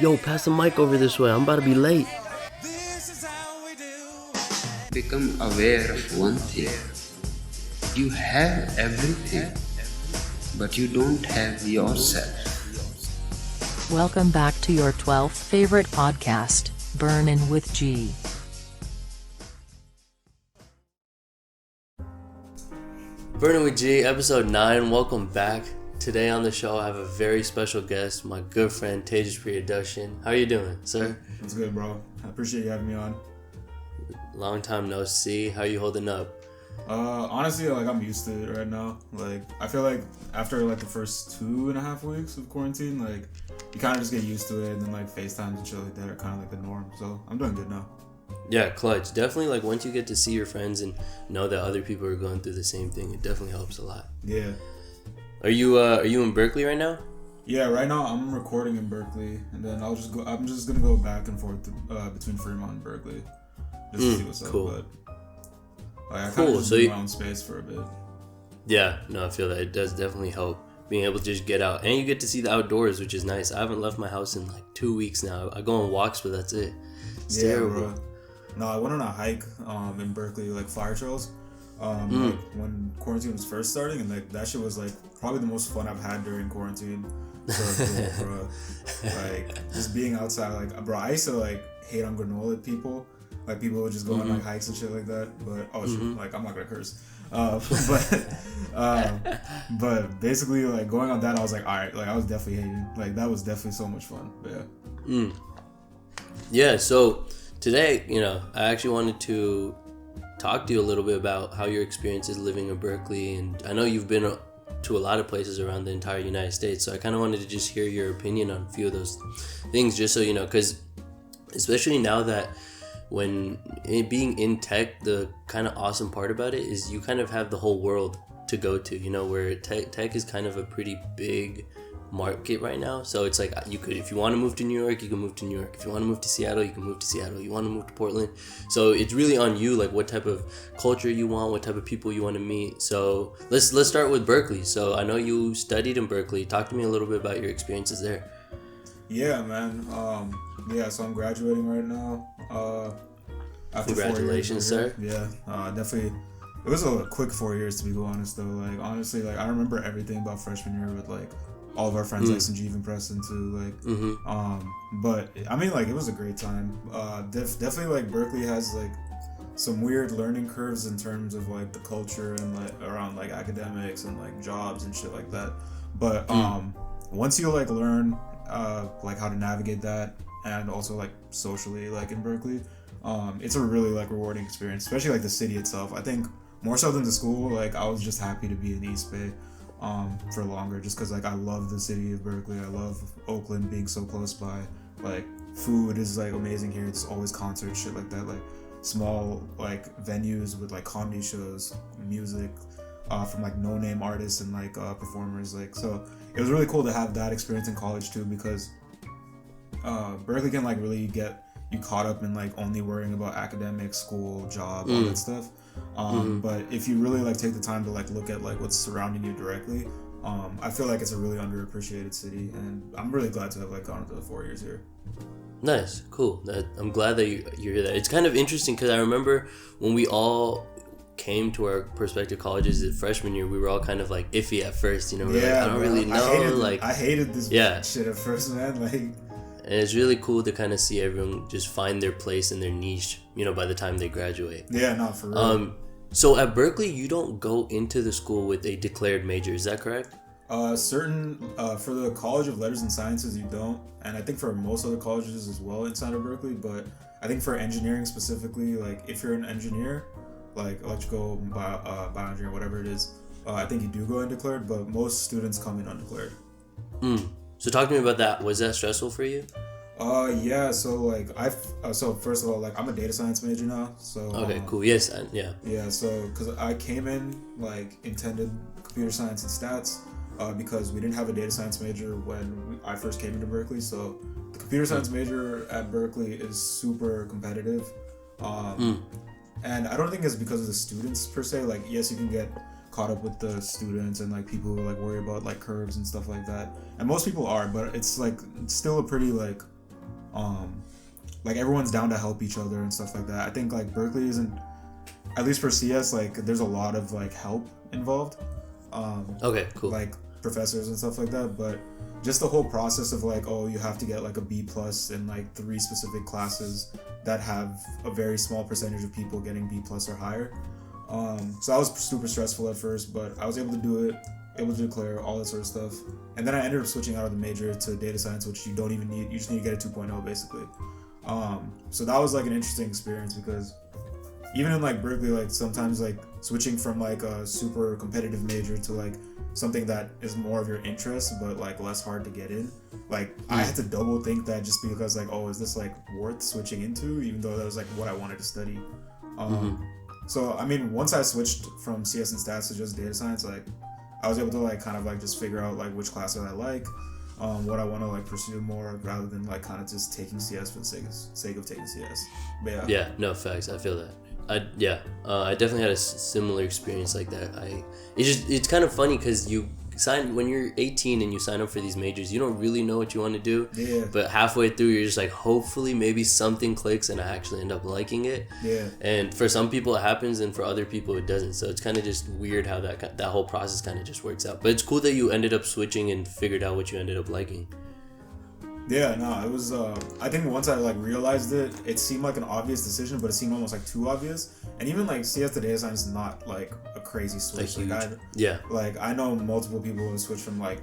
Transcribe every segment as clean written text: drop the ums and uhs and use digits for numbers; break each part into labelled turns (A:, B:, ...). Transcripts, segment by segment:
A: Yo, pass the mic over this way. I'm about to be late.
B: Become aware of one thing. You have everything, but you don't have yourself.
C: Welcome back to your 12th favorite podcast, Burnin with G.
A: Burnin with G, episode 9. Welcome back. Today on the show, I have a very special guest, my good friend Tejas Priyadarshan. How are you doing, sir?
D: It's good, bro. I appreciate you having me on.
A: Long time no see. How are you holding up?
D: Honestly, I'm used to it right now. I feel like after the first 2.5 weeks of quarantine, you kind of just get used to it, and then FaceTimes and shit like that are kind of the norm. So I'm doing good now.
A: Yeah, clutch. Definitely, once you get to see your friends and know that other people are going through the same thing, it definitely helps a lot.
D: Yeah.
A: Are you in Berkeley right now?
D: Yeah, right now I'm recording in Berkeley, and then I'm just gonna go back and forth between Fremont and Berkeley, just to see what's
A: cool.
D: up. But I kind of just need my own space for a bit.
A: Yeah, no, I feel that it does definitely help being able to just get out, and you get to see the outdoors, which is nice. I haven't left my house in 2 weeks now. I go on walks, but that's it. It's terrible. Bro.
D: No, I went on a hike in Berkeley, fire trails. When quarantine was first starting, and that shit was probably the most fun I've had during quarantine. So bro, just being outside, bro, I used to hate on granola people. People would just go on hikes and shit like that. But shit, I'm not gonna curse. But basically going on that, I was alright, I was definitely hating. That was definitely so much fun. But yeah.
A: Yeah. So today, I actually wanted to talk to you a little bit about how your experience is living in Berkeley, and I know you've been to a lot of places around the entire United States, so I kind of wanted to just hear your opinion on a few of those things, just so you know, because especially now that when being in tech, the kind of awesome part about it is you kind of have the whole world to go to, where tech is kind of a pretty big market right now. So it's you could, if you want to move to New York, you can move to New York. If you want to move to Seattle, you can move to Seattle. You want to move to Portland, so it's really on you, what type of culture you want, what type of people you want to meet. So let's start with Berkeley. So I know you studied in Berkeley. Talk to me a little bit about your experiences there.
D: Yeah, man. So I'm graduating right now. After
A: Congratulations,
D: 4 years,
A: sir.
D: Yeah, definitely. It was a quick 4 years, to be honest, though. Honestly, I remember everything about freshman year with all of our friends, Sanjeev and Preston too. But I mean, it was a great time. Definitely, Berkeley has some weird learning curves in terms of the culture and around academics and jobs and shit like that. But once you learn how to navigate that, and also socially in Berkeley, it's a really rewarding experience, especially the city itself. I think more so than the school, I was just happy to be in East Bay for longer, just because I love the city of Berkeley. I love Oakland being so close by. Food is amazing here. It's always concerts, shit like that. Small venues with comedy shows, music from no-name artists and performers. So it was really cool to have that experience in college too, because Berkeley can really get you caught up in only worrying about academics, school, job, all that stuff. But if you really take the time to look at what's surrounding you directly, I feel it's a really underappreciated city, and I'm really glad to have gone through the 4 years here.
A: Nice, cool. I'm glad that you hear that. It's kind of interesting because I remember when we all came to our prospective colleges at freshman year, we were all kind of iffy at first. We're I don't really know.
D: I hated this shit at first, man.
A: And it's really cool to kind of see everyone just find their place and their niche, by the time they graduate.
D: Yeah, no, for real.
A: So at Berkeley, you don't go into the school with a declared major, is that correct?
D: For the College of Letters and Sciences, you don't. And I think for most other colleges as well inside of Berkeley, but I think for engineering specifically, if you're an engineer, electrical, bioengineering, whatever it is, I think you do go undeclared, but most students come in undeclared.
A: So talk to me about that. Was that stressful for you?
D: Yeah. So so first of all, I'm a data science major now. So
A: okay, cool. Yes, yeah.
D: Yeah. So because I came in intended computer science and stats, because we didn't have a data science major when I first came into Berkeley. So the computer science major at Berkeley is super competitive, and I don't think it's because of the students per se. Yes, you can get caught up with the students and like people who like worry about like curves and stuff like that, and most people are, but it's like it's still a pretty like like everyone's down to help each other and stuff like that. I think like Berkeley isn't, at least for CS, like there's a lot of like help involved.
A: Okay, cool.
D: Like professors and stuff like that, but just the whole process of like, oh, you have to get like a B+ in like 3 specific classes that have a very small percentage of people getting B+ or higher. So that was super stressful at first, but I was able to do it, able to declare all that sort of stuff. And then I ended up switching out of the major to data science, which you don't even need, you just need to get a 2.0 basically. So that was like an interesting experience because even in like Berkeley, like sometimes like switching from like a super competitive major to like something that is more of your interest but like less hard to get in, like I had to double think that just because like, oh, is this like worth switching into, even though that was like what I wanted to study. So I mean, once I switched from CS and stats to just data science, like I was able to like kind of like just figure out like which classes I like, what I want to like pursue more, rather than like kind of just taking CS for the sake of taking CS. But yeah.
A: Yeah, no, facts. I feel that. I definitely had a similar experience like that. It's kind of funny because when you're 18 and you sign up for these majors, you don't really know what you want to do.
D: Yeah.
A: But halfway through, you're just like, hopefully, maybe something clicks and I actually end up liking it.
D: Yeah.
A: And for some people it happens, and for other people it doesn't. So it's kind of just weird how that whole process kind of just works out. But it's cool that you ended up switching and figured out what you ended up liking.
D: Yeah, no, it was, I think once I like realized it, it seemed like an obvious decision, but it seemed almost like too obvious. And even like CS to data science is not like a crazy switch. Like I know multiple people who switched from like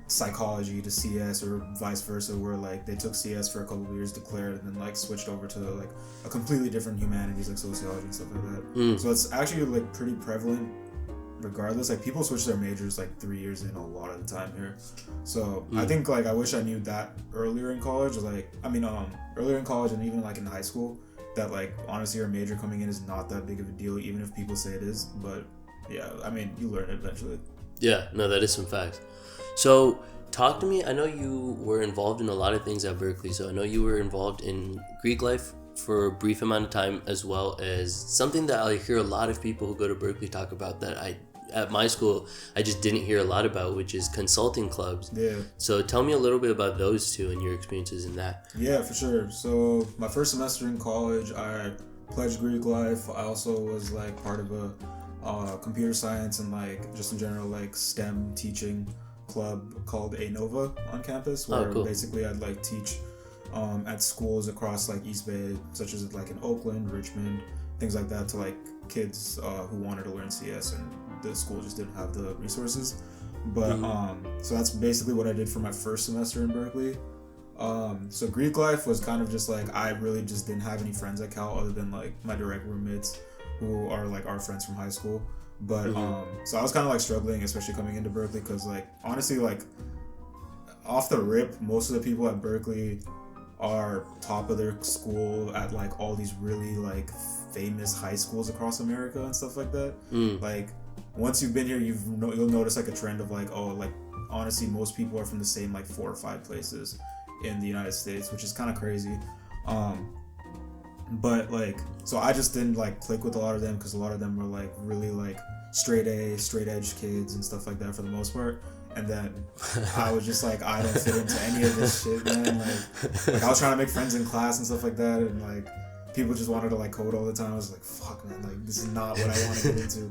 D: psychology to CS or vice versa, where like they took CS for a couple of years, declared, and then like switched over to like a completely different humanities, like sociology and stuff like that. So it's actually like pretty prevalent regardless. Like people switch their majors like 3 years in a lot of the time here. So I think like I wish I knew that earlier in college. Earlier in college and even like in high school, that like honestly your major coming in is not that big of a deal, even if people say it is. But yeah, I mean, you learn it eventually. Yeah,
A: no, that is some facts. So talk to me. I know you were involved in a lot of things at Berkeley. So I know you were involved in Greek life for a brief amount of time, as well as something that I hear a lot of people who go to Berkeley talk about that at my school I just didn't hear a lot about, which is consulting clubs.
D: Yeah.
A: So tell me a little bit about those two and your experiences in that.
D: Yeah, for sure. So my first semester in college, I pledged Greek life. I also was like part of a computer science and like just in general like STEM teaching club called ANOVA on campus, where basically I'd like teach at schools across like East Bay, such as like in Oakland, Richmond, things like that, to like kids who wanted to learn CS and the school just didn't have the resources. But so that's basically what I did for my first semester in Berkeley. So Greek life was kind of just like, I really just didn't have any friends at Cal other than like my direct roommates who are like our friends from high school. But so I was kind of like struggling, especially coming into Berkeley, because like honestly, like off the rip, most of the people at Berkeley are top of their school at like all these really like famous high schools across America and stuff like that. Like once you've been here, you'll notice like a trend of like, oh, like honestly most people are from the same like 4 or 5 places in the United States, which is kind of crazy. But like, so I just didn't like click with a lot of them, because a lot of them were like really like straight edge kids and stuff like that for the most part. And then I was just like, I don't fit into any of this shit, man. Like I was trying to make friends in class and stuff like that, and like people just wanted to like code all the time. I was like, fuck, man, like this is not what I want to get into.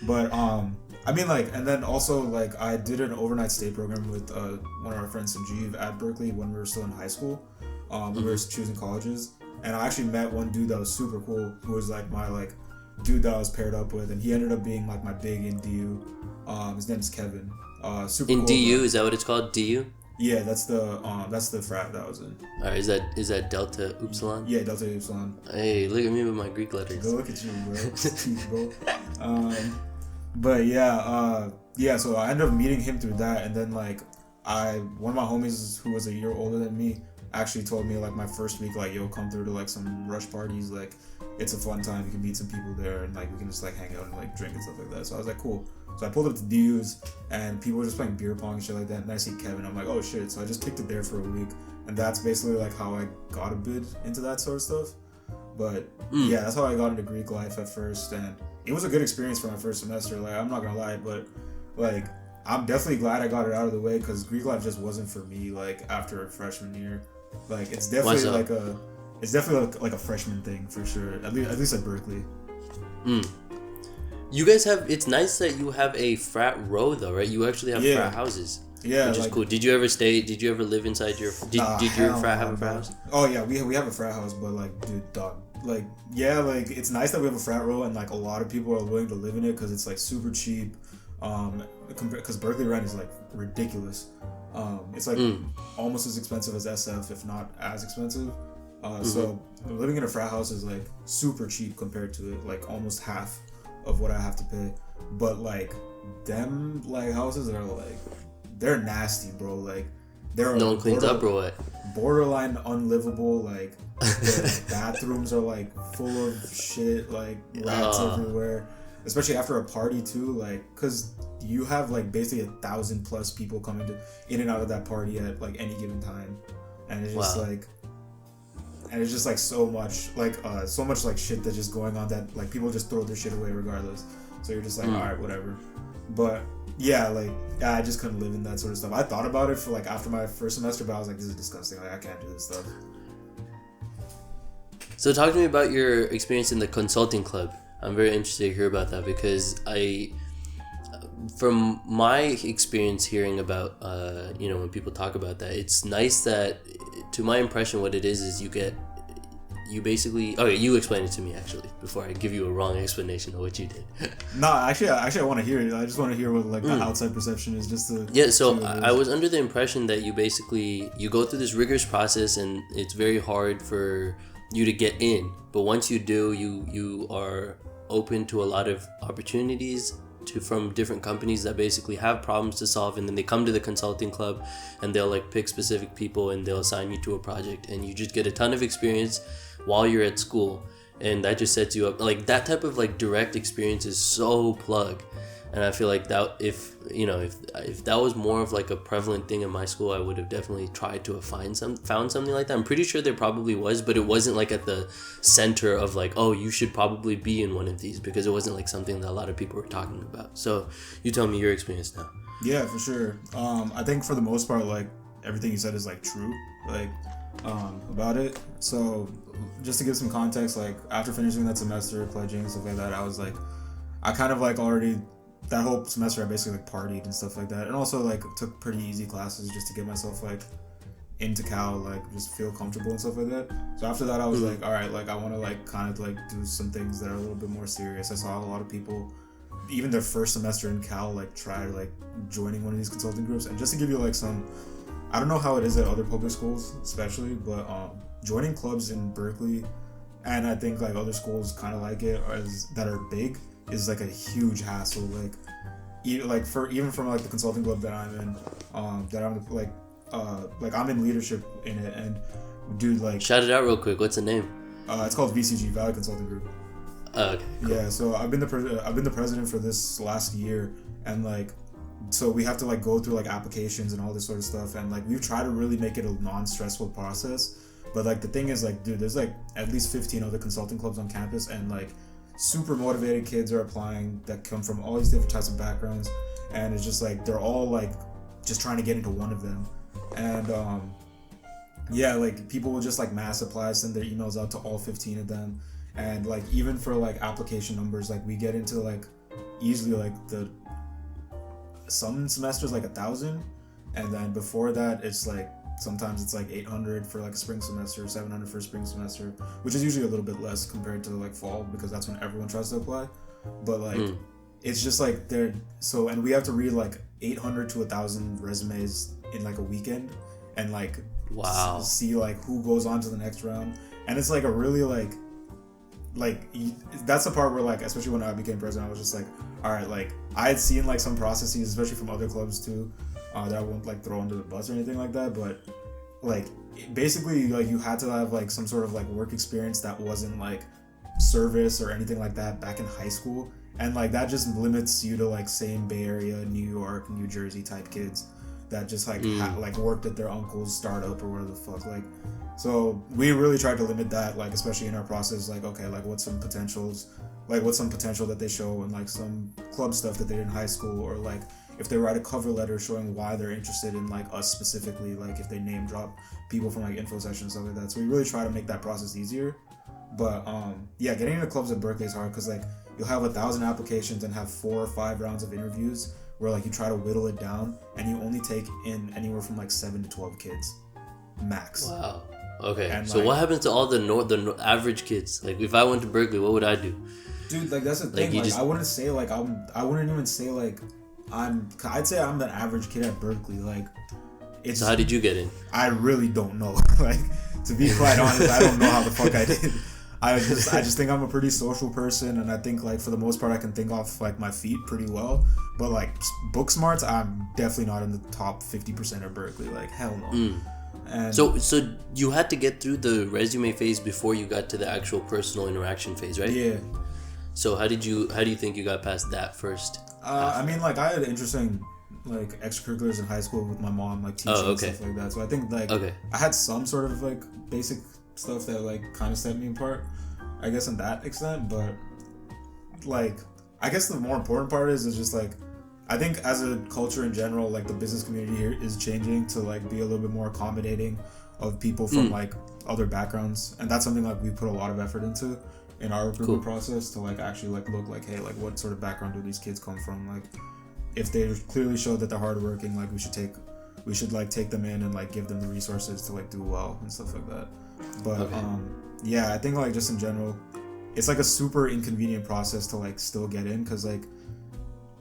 D: But I mean, like, and then also like I did an overnight stay program with one of our friends, Sanjeev, at Berkeley when we were still in high school. We were choosing colleges, and I actually met one dude that was super cool, who was like my like dude that I was paired up with, and he ended up being like my big in DU. His name is Kevin. Super
A: in
D: cool,
A: DU,
D: bro.
A: Is that what it's called? DU?
D: Yeah, that's the frat that I was in.
A: Alright, is that Delta Upsilon?
D: Yeah, Delta Upsilon.
A: Hey, look at me with my Greek letters.
D: Go look at you, bro. Teeth, bro. But yeah, so I ended up meeting him through that, and then like one of my homies who was a year older than me actually told me like my first week, like, yo, come through to like some rush parties, like it's a fun time, you can meet some people there, and like we can just like hang out and like drink and stuff like that. So I was like, cool. So I pulled up to DU's, and people were just playing beer pong and shit like that, and I see Kevin, I'm like, oh shit. So I just kicked it there for a week, and that's basically like how I got a bit into that sort of stuff. But yeah, that's how I got into Greek life at first, and it was a good experience for my first semester, like I'm not gonna lie, but like I'm definitely glad I got it out of the way, because Greek life just wasn't for me like after freshman year. Like it's
A: Why
D: definitely
A: so?
D: it's definitely like a freshman thing for sure. At least at Berkeley.
A: You guys have, it's nice that you have a frat row though, right? You actually have frat houses.
D: Yeah,
A: which is cool. Did you ever live inside your did your frat have a frat house?
D: Oh yeah, we have a frat house, but like, dude, dog, like, yeah, like it's nice that we have a frat row and like a lot of people are willing to live in it because it's like super cheap. Because Berkeley rent is like ridiculous. It's like almost as expensive as SF, if not as expensive. So living in a frat house is like super cheap compared to it, like almost half of what I have to pay. But like them like houses are like, they're nasty, bro. Like they're
A: no one cleans up or what?
D: Borderline unlivable. Like the bathrooms are like full of shit, like rats everywhere. Especially after a party too, like, cause you have like basically 1,000+ people coming in and out of that party at like any given time, and it's just like, and it's just like so much like shit that's just going on that like people just throw their shit away regardless. So you're just like, all right, whatever. But yeah, like I just couldn't live in that sort of stuff. I thought about it for like after my first semester, but I was like, this is disgusting. Like I can't do this stuff.
A: So talk to me about your experience in the consulting club. I'm very interested to hear about that because from my experience hearing about, when people talk about that, it's nice that, to my impression, what it is you basically, okay, you explain it to me actually before I give you a wrong explanation of what you did.
D: No, actually I want to hear it. I just want to hear what like the outside perception is, just to.
A: Yeah, so I was under the impression that you go through this rigorous process and it's very hard for you to get in, but once you do, you are open to a lot of opportunities from different companies that basically have problems to solve, and then they come to the consulting club and they'll like pick specific people and they'll assign you to a project, and you just get a ton of experience while you're at school, and that just sets you up. Like that type of like direct experience is so plug, and I feel like that if that was more of like a prevalent thing in my school, I would have definitely tried to have found something like that. I'm pretty sure there probably was, but it wasn't like at the center of like, oh, you should probably be in one of these, because it wasn't like something that a lot of people were talking about. So you tell me your experience now.
D: Yeah, for sure. I think for the most part, like everything you said is like true, like about it. So just to give some context, like after finishing that semester, pledging and stuff like that, I kind of like already, that whole semester I basically like partied and stuff like that, and also like took pretty easy classes just to get myself like into Cal, like just feel comfortable and stuff like that. So after that I was like, all right, like I want to like kind of like do some things that are a little bit more serious. I saw a lot of people, even their first semester in Cal, like try like joining one of these consulting groups. And just to give you like some, I don't know how it is at other public schools especially, but joining clubs in Berkeley, and I think like other schools kind of like it, that are big, is like a huge hassle. Like even from like the consulting club that I'm in, I'm in leadership in it, and dude, like,
A: shout it out real quick. What's the name?
D: It's called VCG, Valley Consulting Group.
A: Okay, cool.
D: Yeah, so I've been the president for this last year, and like, so we have to like go through like applications and all this sort of stuff, and like we've tried to really make it a non-stressful process. But like the thing is, like, dude, there's like at least 15 other consulting clubs on campus, and like super motivated kids are applying that come from all these different types of backgrounds, and it's just like they're all like just trying to get into one of them. And yeah, like people will just like mass apply, send their emails out to all 15 of them, and like even for like application numbers, like we get into like easily like some semesters like 1,000, and then before that it's like sometimes it's like 800 for like a spring semester, 700 for a spring semester, which is usually a little bit less compared to like fall, because that's when everyone tries to apply. But like it's just like and we have to read like 800 to 1,000 resumes in like a weekend, and like see like who goes on to the next round. And it's like a really like that's the part where like, especially when I became president, I was just like, all right, like I had seen like some processes, especially from other clubs too, that I won't like throw under the bus or anything like that, but like basically like you had to have like some sort of like work experience that wasn't like service or anything like that back in high school, and like that just limits you to like same Bay Area, New York, New Jersey type kids that just like like worked at their uncle's startup or whatever the fuck. Like, so we really tried to limit that, like especially in our process, like okay, like what's some potential that they show, and like some club stuff that they did in high school, or like if they write a cover letter showing why they're interested in like us specifically, like if they name drop people from like info sessions and stuff like that. So we really try to make that process easier. But yeah, getting into clubs at Berkeley is hard because like you'll have 1,000 applications and have 4 or 5 rounds of interviews where like you try to whittle it down and you only take in anywhere from like 7 to 12 kids max.
A: Wow. Okay.
D: And
A: so
D: like,
A: what happens to all the average kids? Like if I went to Berkeley, what would I do?
D: Dude, like that's the thing. Like I wouldn't say like I wouldn't even say like I'd say I'm the average kid at Berkeley. Like it's.
A: So how did you get in?
D: I really don't know. Like to be quite honest, I don't know how the fuck I did. I just think I'm a pretty social person, and I think like for the most part I can think off like my feet pretty well. But like book smarts, I'm definitely not in the top 50% of Berkeley. Like hell no. And
A: so you had to get through the resume phase before you got to the actual personal interaction phase, right?
D: Yeah.
A: So how do you think you got past that first?
D: I mean, like I had interesting like extracurriculars in high school with my mom, like teaching and stuff like that. So I think like I had some sort of like basic stuff that like kind of set me apart, I guess, in that extent. But like I guess the more important part is just like I think as a culture in general, like the business community here is changing to like be a little bit more accommodating of people from like other backgrounds, and that's something like we put a lot of effort into in our recruitment process to like actually like look like, hey, like what sort of background do these kids come from? Like if they clearly show that they're hardworking, like we should like take them in and like give them the resources to like do well and stuff like that. But yeah, I think like just in general, it's like a super inconvenient process to like still get in because like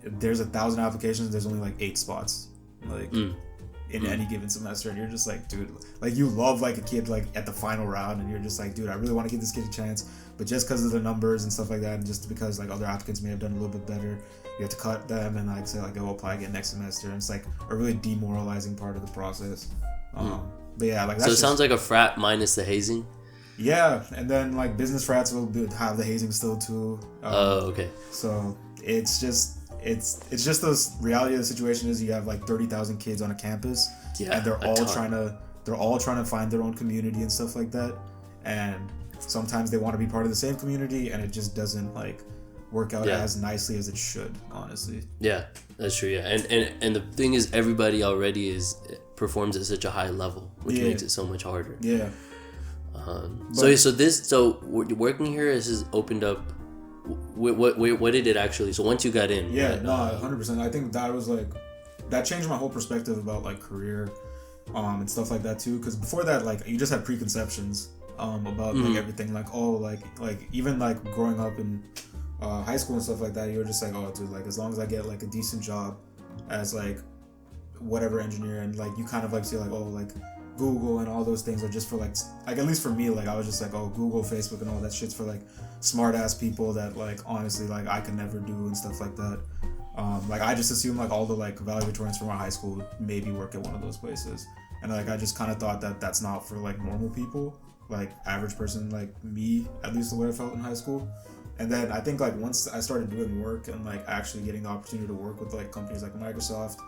D: there's 1,000 applications, there's only like 8 spots like in any given semester, and you're just like, dude, like you love like a kid like at the final round, and you're just like, dude, I really want to give this kid a chance, but just because of the numbers and stuff like that, and just because like other applicants may have done a little bit better, you have to cut them and like say like, oh, apply again next semester, and it's like a really demoralizing part of the process. But yeah, like that's
A: so it sounds like a frat minus the hazing.
D: Yeah, and then like business frats will have the hazing still too.
A: Okay.
D: So it's just the reality of the situation is you have like 30,000 kids on a campus, and they're all trying to find their own community and stuff like that, and sometimes they want to be part of the same community, and it just doesn't like work out as nicely as it should, honestly. Yeah,
A: that's true. Yeah, and the thing is, everybody already performs at such a high level, which makes it so much harder.
D: Yeah.
A: So working here has opened up. What did it actually? So once you got in,
D: 100%. I think that was like that changed my whole perspective about like career, and stuff like that too. Because before that, like you just had preconceptions about like everything. Like like even like growing up in high school and stuff like that, you were just like, oh, dude, like as long as I get like a decent job as like whatever engineer, and like you kind of like see like, oh, like Google and all those things are just for like at least for me, like I was just like, oh, Google, Facebook and all that shit's for like smart ass people that like honestly like I can never do and stuff like that. Like I just assumed like all the like valedictorians from our high school would maybe work at one of those places, and like I just kind of thought that that's not for like normal people, like average person like me, at least the way I felt in high school. And then I think like once I started doing work and like actually getting the opportunity to work with like companies like Microsoft,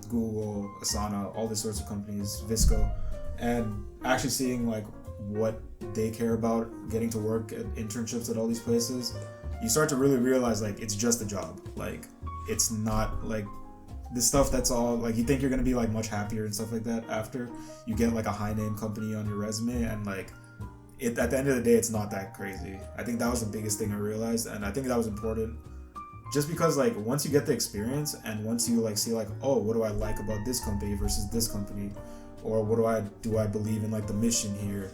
D: Google, Asana, all these sorts of companies, Visco, and actually seeing like what they care about, getting to work at internships at all these places, you start to really realize like it's just a job. Like it's not like the stuff that's all like you think you're gonna be like much happier and stuff like that after you get like a high name company on your resume, and like it at the end of the day it's not that crazy. I think that was the biggest thing I realized, and I think that was important. Just because like once you get the experience and once you like see like, oh, what do I like about this company versus this company, or what do I believe in like the mission here,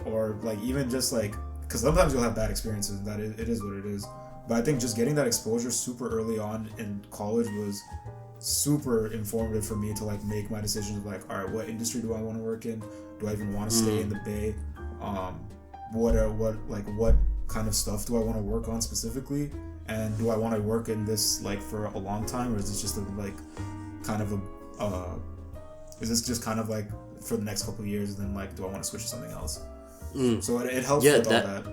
D: or like even just like, because sometimes you'll have bad experiences and that it is what it is, but I think just getting that exposure super early on in college was super informative for me to like make my decisions of like, all right, what industry do I want to work in? Do I even want to stay in the Bay? What kind of stuff do I want to work on specifically? And do I want to work in this like for a long time, or is this just like kind of is this just kind of like for the next couple of years, and then like do I want to switch to something else? So it helps with all that.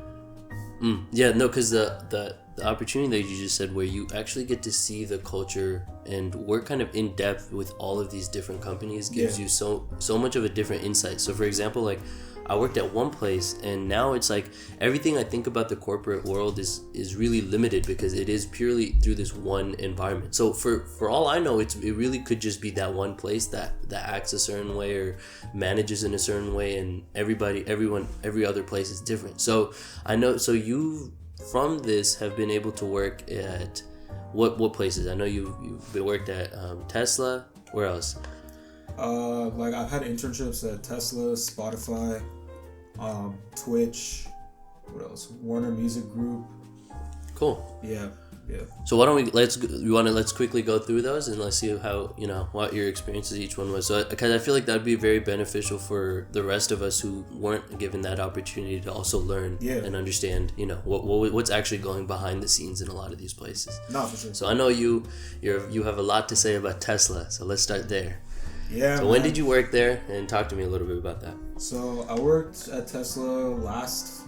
A: Yeah, no, because the the opportunity that you just said, where you actually get to see the culture and work kind of in depth with all of these different companies, gives you so much of a different insight. So for example, like I worked at one place, and now it's like everything I think about the corporate world is really limited because it is purely through this one environment. So for all I know, it really could just be that one place that acts a certain way or manages in a certain way, and every other place is different. So I know, so you from this have been able to work at what places? I know you've been worked at Tesla. Where else?
D: Like I've had internships at Tesla, Spotify, Twitch, what else? Warner Music Group.
A: Cool.
D: Yeah.
A: So why don't let's quickly go through those and let's see how, what your experiences each one was. So because I feel like that'd be very beneficial for the rest of us who weren't given that opportunity to also learn and understand, what's actually going behind the scenes in a lot of these places.
D: No, for sure.
A: So I know you have a lot to say about Tesla. So let's start there.
D: Yeah.
A: So when did you work there? And talk to me a little bit about that.
D: So I worked at Tesla last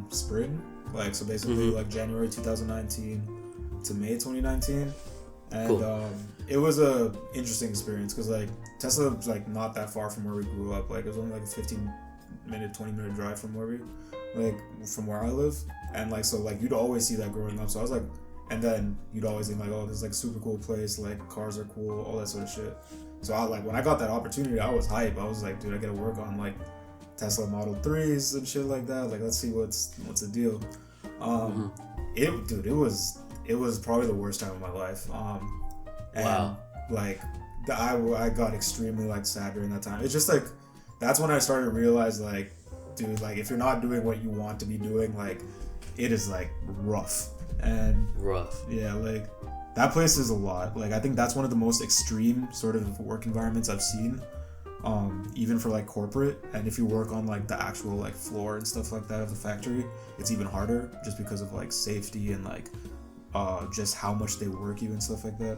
D: spring, like so basically like January 2019 to May 2019, and
A: cool.
D: It was a interesting experience because like Tesla was like not that far from where we grew up. Like it was only like a 20-minute drive from where I live, and like so like you'd always see that growing up. So I was like, and then you'd always think like, oh, this is like a super cool place, like cars are cool, all that sort of shit. So I like when I got that opportunity, I was hype. I was like, dude, I get to work on like Tesla Model 3s and shit like that. Like let's see what's the deal. It was probably the worst time of my life. And
A: wow.
D: Like I got extremely like sad during that time. It's just like that's when I started to realize like, dude, like if you're not doing what you want to be doing, like it is like rough. Yeah, like that place is a lot. Like I think that's one of the most extreme sort of work environments I've seen. Even for like corporate, and if you work on like the actual like floor and stuff like that of the factory, it's even harder just because of like safety and like just how much they work you and stuff like that.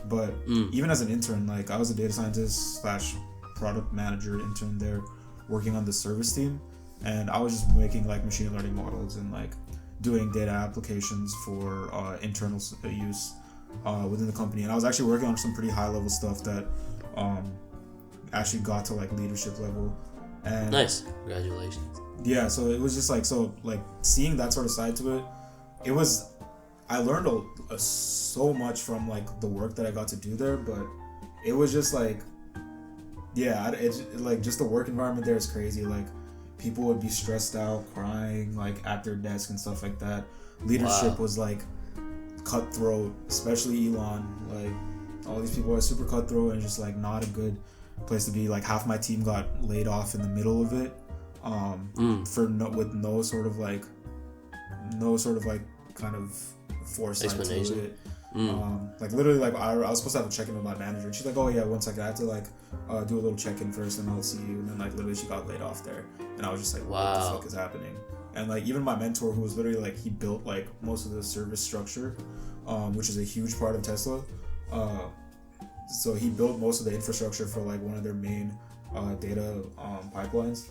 D: But even as an intern, like I was a data scientist / product manager intern there working on the service team, and I was just making like machine learning models and like doing data applications for internal use within the company. And I was actually working on some pretty high level stuff that actually got to like leadership level. And
A: nice. Congratulations.
D: Yeah, so it was just like, so like seeing that sort of side to it, I learned so much from like the work that I got to do there, but it was just like, yeah, it's like just the work environment there is crazy. Like people would be stressed out, crying like at their desk and stuff like that. Leadership was like cutthroat, especially Elon. Like all these people are super cutthroat and just like not a good place to be. Like half my team got laid off in the middle of it, with no sort of like kind of foresight to it. Like literally, like I was supposed to have a check-in with my manager, and she's like, "Oh yeah, 1 second, I have to like do a little check-in first, and I'll see you." And then like literally, she got laid off there, and I was just like, "What the fuck is happening?" And like even my mentor, who was literally like he built like most of the service structure, which is a huge part of Tesla. So he built most of the infrastructure for like one of their main data pipelines,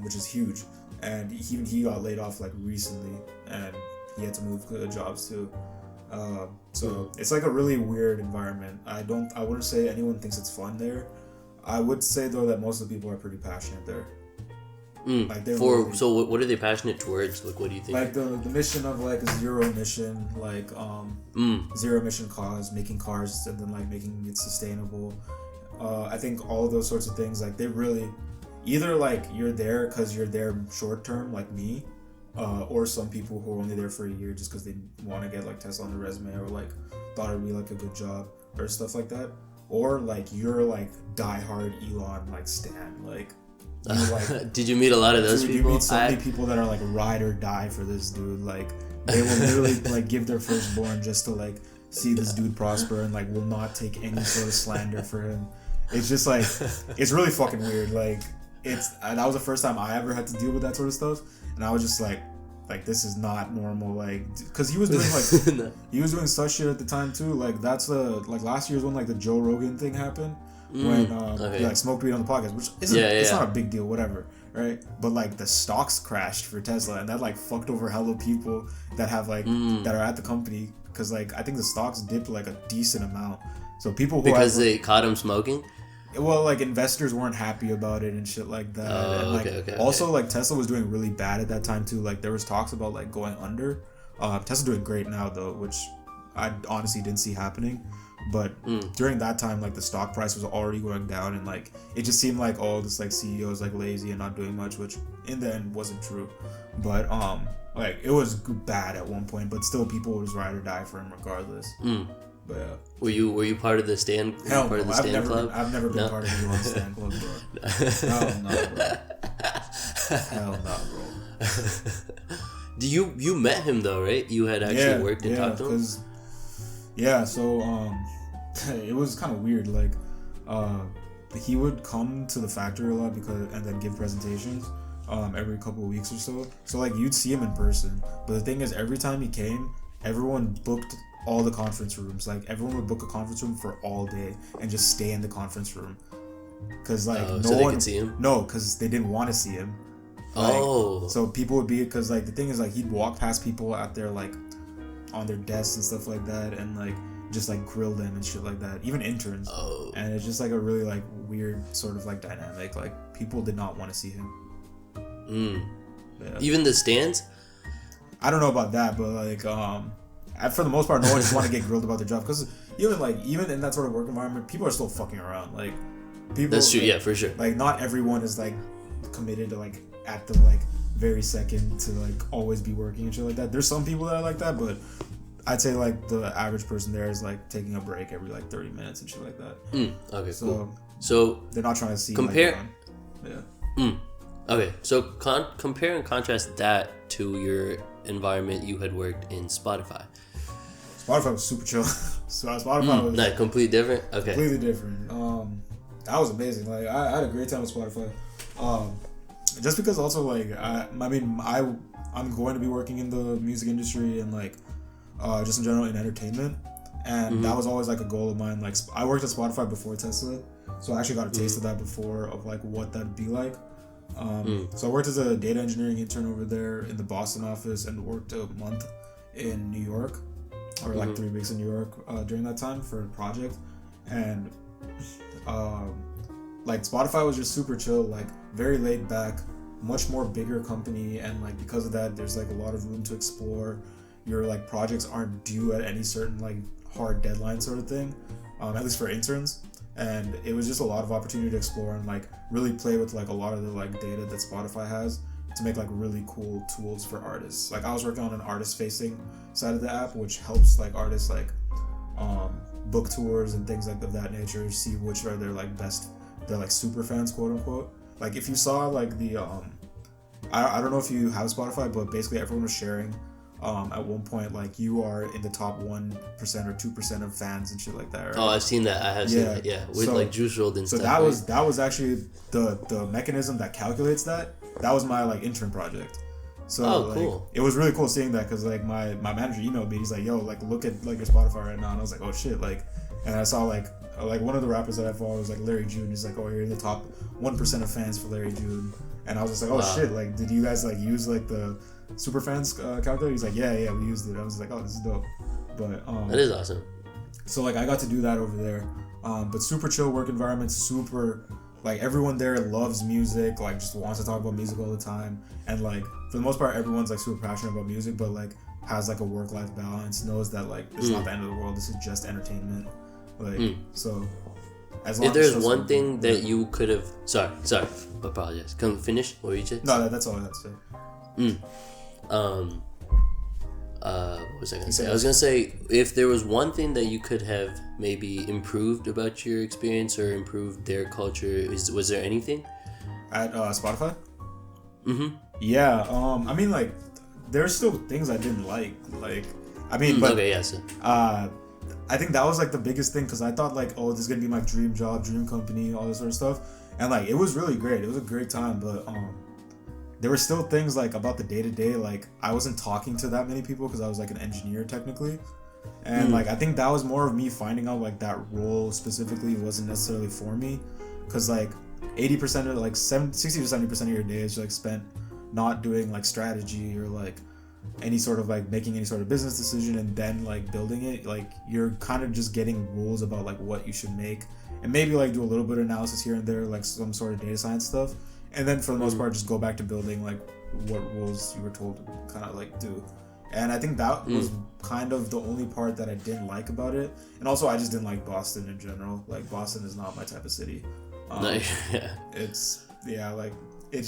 D: which is huge. And even he got laid off like recently, and he had to move jobs too. So it's like a really weird environment. I wouldn't say anyone thinks it's fun there. I would say though that most of the people are pretty passionate there. Like
A: so what are they passionate towards? Like what do you think?
D: Like the mission of like zero emission, like zero emission cars, making cars and then like making it sustainable. I think all of those sorts of things, like they really either like you're there because you're there short term like me, or some people who are only there for a year just because they want to get like Tesla on their resume or like thought it'd be like a good job or stuff like that, or like you're like diehard Elon like stan like. Like,
A: did you meet a lot of those people?
D: You meet so many people that are like ride or die for this dude. Like they will literally like give their firstborn just to like see this dude prosper and like will not take any sort of slander for him. It's just like it's really fucking weird. Like that was the first time I ever had to deal with that sort of stuff, and I was just like this is not normal. Like because he was doing like he was doing such shit at the time too. Like that's like last year's when like the Joe Rogan thing happened. when he like smoked weed on the podcast, which isn't it's not a big deal, whatever, right? But like the stocks crashed for Tesla, and that like fucked over hella people that have like that are at the company, because like I think the stocks dipped like a decent amount. So people who
A: they caught him smoking.
D: Well, like investors weren't happy about it and shit like that. And like also like Tesla was doing really bad at that time too. Like there was talks about like going under. Tesla's doing great now though, which I honestly didn't see happening. But during that time, like the stock price was already going down, and like it just seemed like this like CEO is like lazy and not doing much, which in the end wasn't true. But like it was bad at one point, but still people would just ride or die for him regardless. But yeah.
A: Were you part of the stand?
D: Hell
A: part
D: no,
A: of the stand club?
D: I've never been part of the stand club, bro. Hell no, bro.
A: You met him though, right? You had actually worked and talked to him.
D: So it was kind of weird. Like he would come to the factory a lot and then give presentations every couple of weeks or so. So like you'd see him in person, but the thing is, every time he came, everyone booked all the conference rooms. Like everyone would book a conference room for all day and just stay in the conference room, because like no one could see him. No, because they didn't want to see him. Like, so people would be, because like the thing is, like he'd walk past people out there like on their desks and stuff like that, and like just like grill them and shit like that, even interns. And it's just like a really like weird sort of like dynamic. Like people did not want to see him.
A: Even the stands,
D: I don't know about that, but like for the most part, no one just want to get grilled about their job, because even in that sort of work environment, people are still fucking around. Like people,
A: that's true.
D: Like,
A: yeah, for sure.
D: Like not everyone is like committed to like at the like very second to like always be working and shit like that. There's some people that are like that, but I'd say like the average person there is like taking a break every like 30 minutes and shit like that.
A: Okay, cool. So
D: they're not trying to see
A: compare.
D: Like,
A: Okay, so compare and contrast that to your environment you had worked in Spotify.
D: Spotify was super chill. So Spotify was
A: not completely different. Okay,
D: completely different. That was amazing. Like I had a great time with Spotify. Just because also like I'm going to be working in the music industry and like just in general in entertainment, and that was always like a goal of mine. Like I worked at Spotify before Tesla, so I actually got a taste of that before, of like what that'd be like. So I worked as a data engineering intern over there in the Boston office, and worked a month in New York, or like 3 weeks in New York during that time for a project. And like Spotify was just super chill, like very laid back, much more bigger company, and like because of that there's like a lot of room to explore. Your like projects aren't due at any certain like hard deadline sort of thing, at least for interns. And it was just a lot of opportunity to explore and like really play with like a lot of the like data that Spotify has to make like really cool tools for artists. Like I was working on an artist facing side of the app, which helps like artists like book tours and things like of that nature, see which are their like best, their like super fans, quote unquote. Like if you saw like the I don't know if you have Spotify, but basically everyone was sharing at one point like you are in the top 1% or 2% of fans and shit like that, right?
A: Oh, I've seen that. I have seen that, yeah, with like Juice WRLD and stuff.
D: So that was actually the mechanism that calculates that. That was my like intern project. So cool. It was really cool seeing that, because like my manager emailed me. He's like, yo, like look at like your Spotify right now, and I was like, oh shit, like, and I saw like one of the rappers that I follow was like Larry June. He's like, oh, you're in the top 1% of fans for Larry June. And I was just like, oh shit, like did you guys like use like the super fans calculator? He's like, yeah, we used it. I was like, oh, this is dope. But
A: that is awesome.
D: So like I got to do that over there. But super chill work environment, super like everyone there loves music, like just wants to talk about music all the time, and like for the most part everyone's like super passionate about music, but like has like a work-life balance, knows that like it's not the end of the world, this is just entertainment. Like so as long
A: if there's one thing that you could have sorry apologize, come finish what you just
D: no that's all I had to say.
A: What was I gonna say? I was gonna say, if there was one thing that you could have maybe improved about your experience or improved their culture, was there anything
D: at Spotify? Yeah. I mean, like, there's still things I didn't like. Like, I mean, but
A: okay, yes.
D: I think that was like the biggest thing, because I thought like, oh, this is gonna be my dream job, dream company, all this sort of stuff, and like it was really great. It was a great time, but there were still things like about the day-to-day, like I wasn't talking to that many people because I was like an engineer technically, And like I think that was more of me finding out like that role specifically wasn't necessarily for me, because like 80% of like 60 to 70% of your day is like spent not doing like strategy or like any sort of like making any sort of business decision and then like building it. Like you're kind of just getting rules about like what you should make, and maybe like do a little bit of analysis here and there, like some sort of data science stuff, and then for the most part just go back to building like what rules you were told to kind of like do. And I think that was kind of the only part that I didn't like about it. And also I just didn't like Boston in general. Like Boston is not my type of city. It's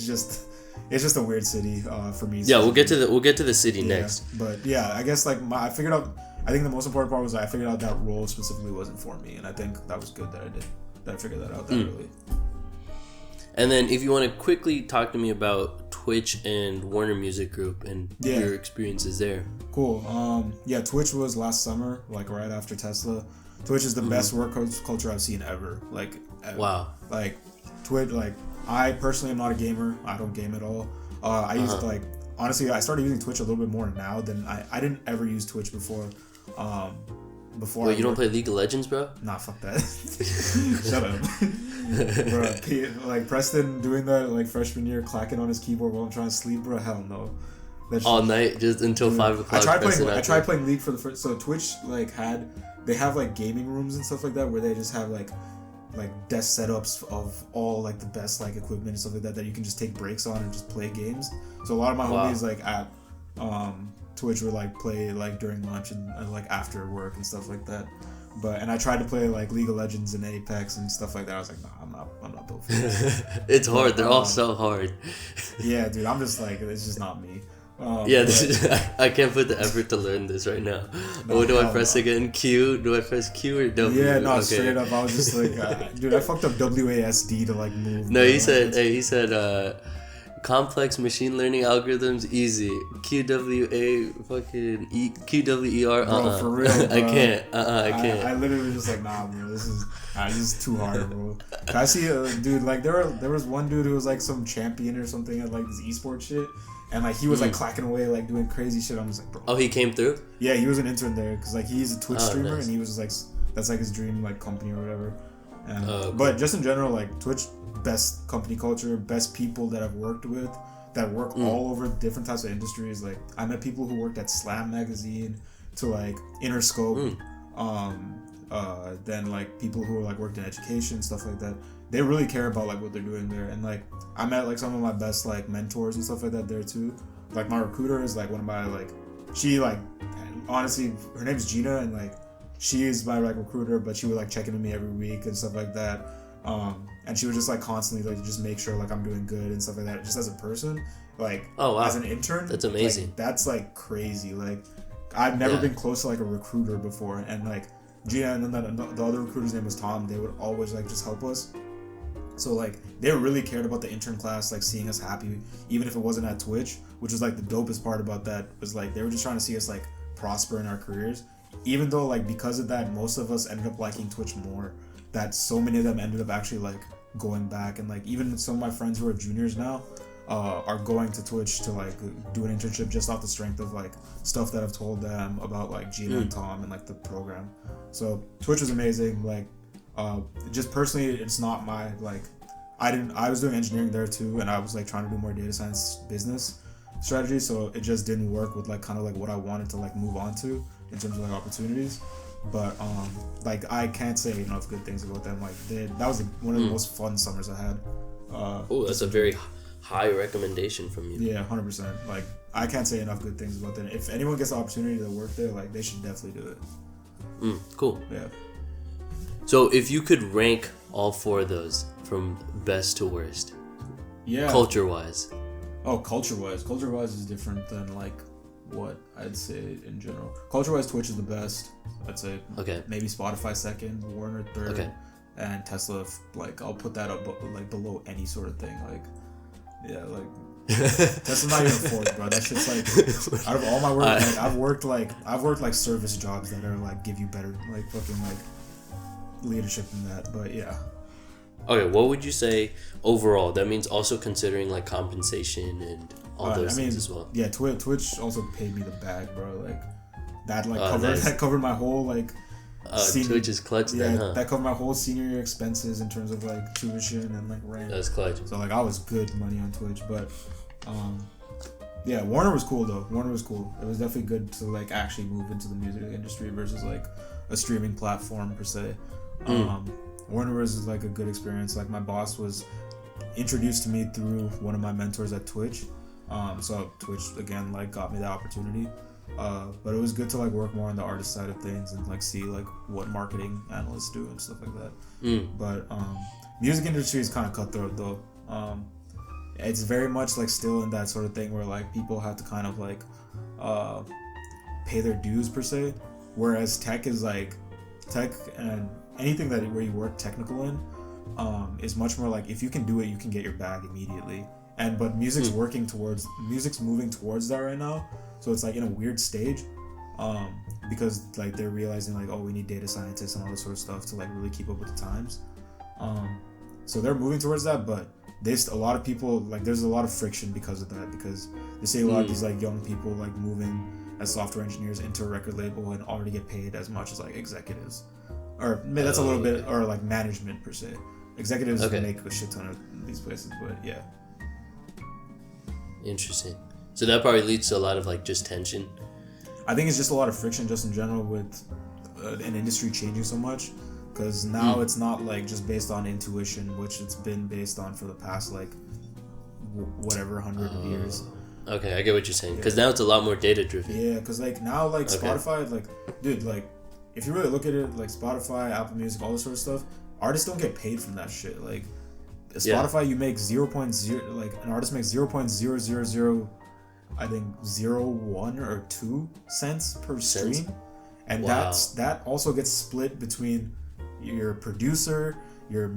D: just a weird city for me.
A: Yeah, we'll get to the city next.
D: But yeah, I guess like I think the most important part was I figured out that role specifically wasn't for me, and I think that was good that I figured that out that early.
A: And then if you want to quickly talk to me about Twitch and Warner Music Group and your experiences there.
D: Cool. Twitch was last summer, like right after Tesla. Twitch is the best work culture I've seen ever. Like ever.
A: Wow.
D: Like Twitch, like I personally am not a gamer. I don't game at all. I used like honestly I started using Twitch a little bit more now than I didn't ever use Twitch before.
A: Wait, you don't play League of Legends, bro?
D: Nah, fuck that. Shut up. Bro, like Preston doing that like freshman year, clacking on his keyboard while I'm trying to sleep, bro. Hell no.
A: All night, just until 5 o'clock.
D: I tried playing League for the first. So Twitch like they have like gaming rooms and stuff like that where they just have like desk setups of all like the best like equipment and stuff like that you can just take breaks on and just play games. So a lot of my homies like at Twitch would like play like during lunch and like after work and stuff like that. And I tried to play like League of Legends and Apex and stuff like that. I was like, nah, I'm not built for this.
A: It's hard. They're all so hard.
D: Yeah, dude. I'm just like, it's just not me.
A: I can't put the effort to learn this right now. What do I press again? Q? Do I press Q or W?
D: Yeah, no, straight up. I was just like, dude, I fucked up WASD to like move.
A: No, he said, complex machine learning algorithms easy. QWA fucking QWER.
D: Bro, for real, bro.
A: I can't. I can't.
D: I literally was just like, nah, bro. This is too hard, bro. I see, dude. Like there was one dude who was like some champion or something at like this esports shit, and like he was like clacking away, like doing crazy shit. I was like, bro.
A: Oh, he came through.
D: Yeah, he was an intern there because like he's a Twitch streamer,
A: nice.
D: and he was just like that's like his dream like company or whatever. And,
A: cool.
D: But just in general, like Twitch, best company culture, best people that I've worked with that work all over different types of industries. Like I met people who worked at Slam magazine to like Interscope, then like people who like worked in education, stuff like that. They really care about like what they're doing there, and like I met like some of my best like mentors and stuff like that there too. Like my recruiter is like one of my like she like honestly her name's Gina, and like she is my like recruiter, but she would like check in with me every week and stuff like that. And she would just like constantly like just make sure like I'm doing good and stuff like that. Just as a person, like as an intern,
A: that's amazing.
D: Like, that's like crazy. Like I've never been close to like a recruiter before, and like Gina and then the other recruiter's name was Tom. They would always like just help us. So like they really cared about the intern class, like seeing us happy, even if it wasn't at Twitch, which was like the dopest part about that was like they were just trying to see us like prosper in our careers. Even though like because of that, most of us ended up liking Twitch more. That so many of them ended up actually like going back, and like even some of my friends who are juniors now are going to Twitch to like do an internship just off the strength of like stuff that I've told them about like Gina and Tom and like the program. So Twitch was amazing. Like just personally, it's not my like I was doing engineering there too, and I was like trying to do more data science business strategy, so it just didn't work with like kind of like what I wanted to like move on to in terms of like opportunities. But like I can't say enough good things about them. Like that was one of the most fun summers I had.
A: That's a very high recommendation from you.
D: Yeah, 100%. Like I can't say enough good things about them. If anyone gets the opportunity to work there, like they should definitely do it.
A: Cool.
D: Yeah.
A: So if you could rank all four of those from best to worst, culture-wise.
D: Oh, culture-wise is different than like what I'd say in general. Culture-wise, Twitch is the best. I'd say maybe Spotify second, Warner third, and Tesla like I'll put that up like below any sort of thing. Like Tesla's not even fourth, bro. That shit's like out of all my work, like, I've worked like service jobs that are like give you better like fucking like leadership than that. But yeah.
A: Okay, what would you say overall? That means also considering like compensation and all those things as well.
D: Yeah, Twitch also paid me the bag, bro. Like that like covered my whole like.
A: Twitch is clutch then, huh?
D: That covered my whole senior year expenses in terms of like tuition and like rent.
A: That's clutch.
D: So like I was good money on Twitch, but yeah, Warner was cool though. Warner was cool. It was definitely good to like actually move into the music industry versus like a streaming platform per se. Warner was like a good experience. Like my boss was introduced to me through one of my mentors at Twitch. So Twitch again like got me the opportunity. But it was good to like work more on the artist side of things and like see like what marketing analysts do and stuff like that. But music industry is kind of cutthroat though. It's very much like still in that sort of thing where like people have to kind of like pay their dues per se, whereas tech and anything that where you work technical in is much more like if you can do it, you can get your bag immediately. But music's moving towards that right now. So it's like in a weird stage, because like they're realizing like, oh, we need data scientists and all this sort of stuff to like really keep up with the times. So they're moving towards that, but a lot of people like there's a lot of friction because of that, because they say a lot of these like young people like moving as software engineers into a record label and already get paid as much as like executives, or maybe that's a little bit, or like management per se. Executives make a shit ton of these places, but yeah.
A: Interesting. So that probably leads to a lot of like just tension.
D: I think it's just a lot of friction just in general with an industry changing so much, because now it's not like just based on intuition, which it's been based on for the past like whatever 100 years.
A: Okay, I get what you're saying, because now it's a lot more data driven.
D: Yeah, because like now like Spotify, like dude, like if you really look at it, like Spotify, Apple Music, all this sort of stuff, artists don't get paid from that shit. Like Spotify, you make 0.0, like an artist makes 0.000, I think 0.1 or 2 cents per stream, and that also gets split between your producer, your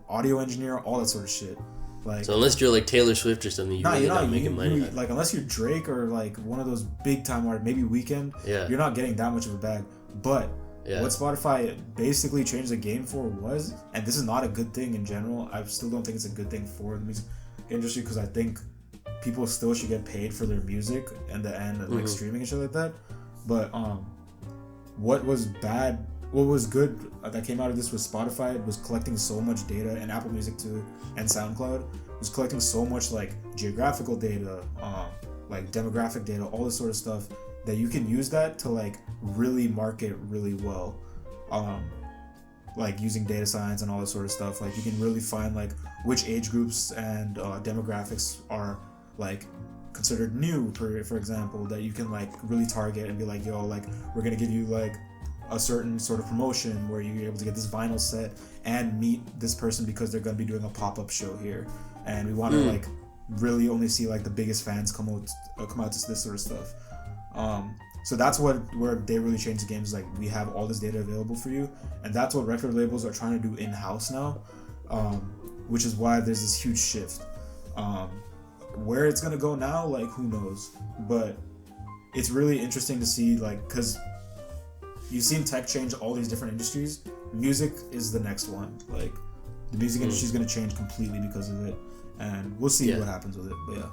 D: audio engineer, all that sort of shit. Like, so
A: unless you're like Taylor Swift or something, you're not making money.
D: Like unless you're Drake or like one of those big time artists, maybe Weeknd, you're not getting that much of a bag. But what Spotify basically changed the game for was, and this is not a good thing in general, I still don't think it's a good thing for the music industry, because I think people still should get paid for their music and the end of like streaming and shit like that. But what was good that came out of this was Spotify was collecting so much data, and Apple Music too, and SoundCloud was collecting so much like geographical data, like demographic data, all this sort of stuff, that you can use that to like really market really well, like using data science and all this sort of stuff. Like you can really find like which age groups and demographics are like considered new, for example, that you can like really target and be like, yo, like we're gonna give you like a certain sort of promotion where you're able to get this vinyl set and meet this person because they're gonna be doing a pop-up show here, and we want to like really only see like the biggest fans come out to this sort of stuff. So that's where they really changed the game, is like we have all this data available for you, and that's what record labels are trying to do in-house now, which is why there's this huge shift. Where it's gonna go now, like who knows, but it's really interesting to see, like, because you've seen tech change all these different industries. Music is the next one. Like the music industry is gonna change completely because of it, and we'll see what happens with it. But yeah.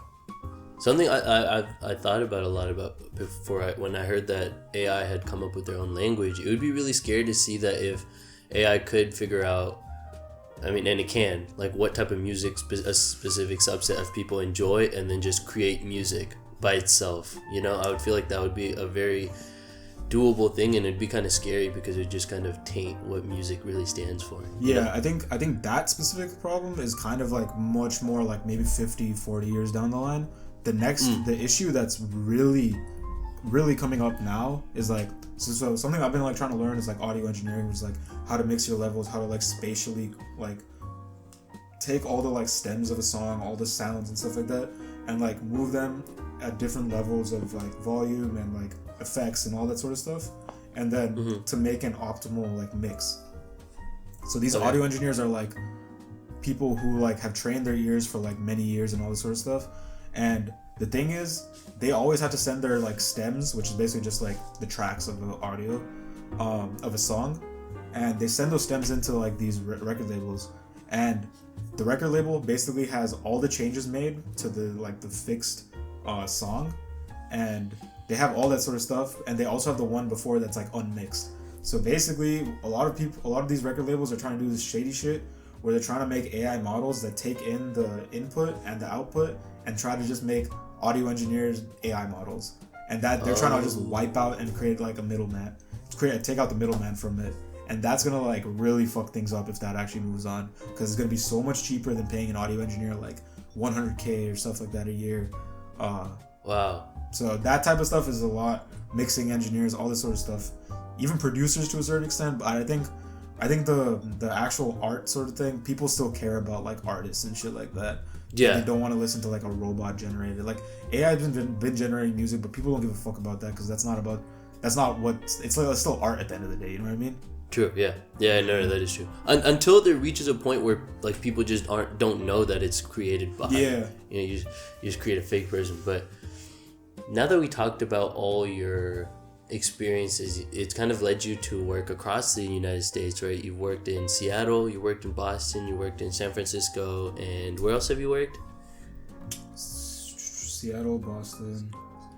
A: Something I thought about a lot about before when I heard that AI had come up with their own language, it would be really scary to see that if AI could figure out, I mean, and it can, like what type of music a specific subset of people enjoy, and then just create music by itself. You know, I would feel like that would be a very doable thing, and it'd be kind of scary because it would just kind of taint what music really stands for.
D: Yeah, know? I think that specific problem is kind of like much more like maybe 50-40 years down the line. The issue that's really coming up now is like, so something I've been like trying to learn is like audio engineering, which is like how to mix your levels, how to like spatially like take all the like stems of a song, all the sounds and stuff like that, and like move them at different levels of like volume and like effects and all that sort of stuff, and then to make an optimal like mix. So these audio engineers are like people who like have trained their ears for like many years and all this sort of stuff. And the thing is, they always have to send their like stems, which is basically just like the tracks of the audio of a song, and they send those stems into like these record labels, and the record label basically has all the changes made to the fixed song, and they have all that sort of stuff, and they also have the one before that's like unmixed. So basically, a lot of these record labels are trying to do this shady shit where they're trying to make AI models that take in the input and the output and try to just make audio engineers AI models, and that they're trying to just wipe out and create like a middleman, take out the middleman from it. And that's gonna like really fuck things up if that actually moves on, because it's gonna be so much cheaper than paying an audio engineer like $100K or stuff like that a year.
A: Wow.
D: So that type of stuff is a lot. Mixing engineers, all this sort of stuff, even producers to a certain extent. But I think the actual art sort of thing, people still care about like artists and shit like that.
A: Yeah.
D: They don't want to listen to like a robot generated. Like AI has been generating music, but people don't give a fuck about that because it's still art at the end of the day. You know what I mean?
A: True. Yeah. No, that is true. Until there reaches a point where like people just don't know that it's created by.
D: Yeah.
A: You know, you just create a fake person. But now that we talked about all your experiences, it's kind of led you to work across the United States, right? You've worked in Seattle, you worked in Boston, you worked in San Francisco, and where else have you worked?
D: Seattle, Boston,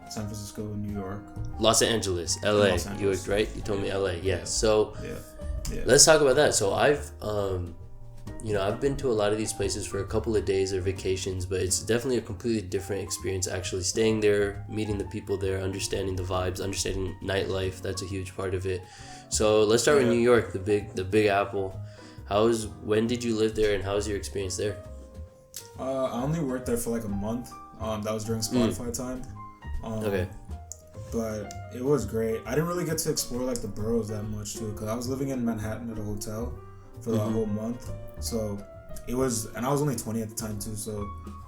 D: San Francisco, New York,
A: Los Angeles, LA.
D: Los Angeles.
A: You worked, right? You told me LA. Yeah. So
D: yeah.
A: let's talk about that. So I've been to a lot of these places for a couple of days or vacations, but it's definitely a completely different experience actually staying there, meeting the people there, understanding the vibes, understanding nightlife. That's a huge part of it. So let's start with New York, the Big Apple. When did you live there, and how was your experience there?
D: I only worked there for like a month. That was during Spotify time.
A: Okay.
D: But it was great. I didn't really get to explore like the boroughs that much too, because I was living in Manhattan at a hotel for the whole month. So it was, and I was only 20 at the time too, so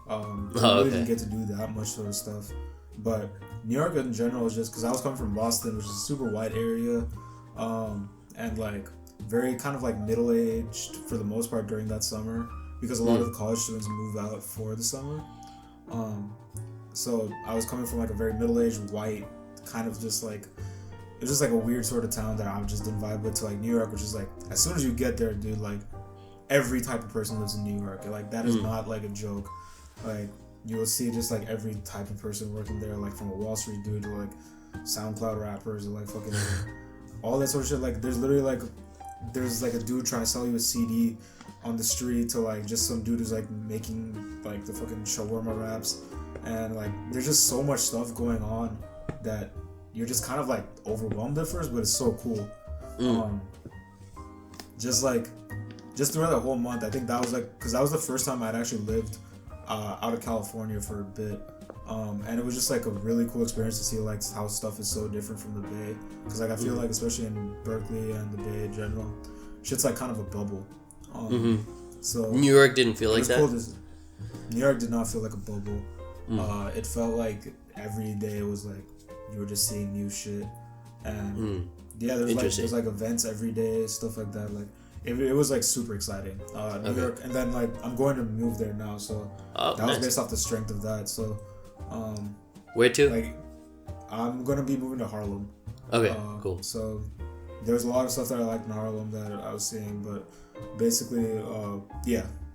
D: I really didn't get to do that much sort of stuff. But New York in general is just because I was coming from Boston, which is a super white area, and like very kind of like middle-aged for the most part during that summer, because a lot of the college students move out for the summer. So I was coming from like a very middle-aged white kind of just like, it was just like a weird sort of town that I just didn't vibe with, to like New York, which is like, as soon as you get there, dude, like every type of person lives in New York. Like that is not like a joke. Like you will see just like every type of person working there, like from a Wall Street dude to like SoundCloud rappers or like fucking all that sort of shit. Like there's literally like, there's like a dude trying to sell you a CD on the street to like just some dude who's like making like the fucking shawarma raps, and like there's just so much stuff going on that you're just kind of like overwhelmed at first, but it's so cool. Just throughout the whole month, I think that was like, because that was the first time I'd actually lived out of California for a bit, and it was just like a really cool experience to see like how stuff is so different from the Bay, because like I feel like especially in Berkeley and the Bay in general, shit's like kind of a bubble. So
A: New York didn't feel like that?
D: Cool. New York did not feel like a bubble. It felt like every day was like you were just seeing new shit, and there's like events every day, stuff like that. Like it was like super exciting. New York, and then like I'm going to move there now, so that was based off the strength of that. So
A: where to?
D: Like I'm gonna be moving to Harlem.
A: Okay, cool.
D: So there's a lot of stuff that I liked in Harlem that I was seeing, but basically,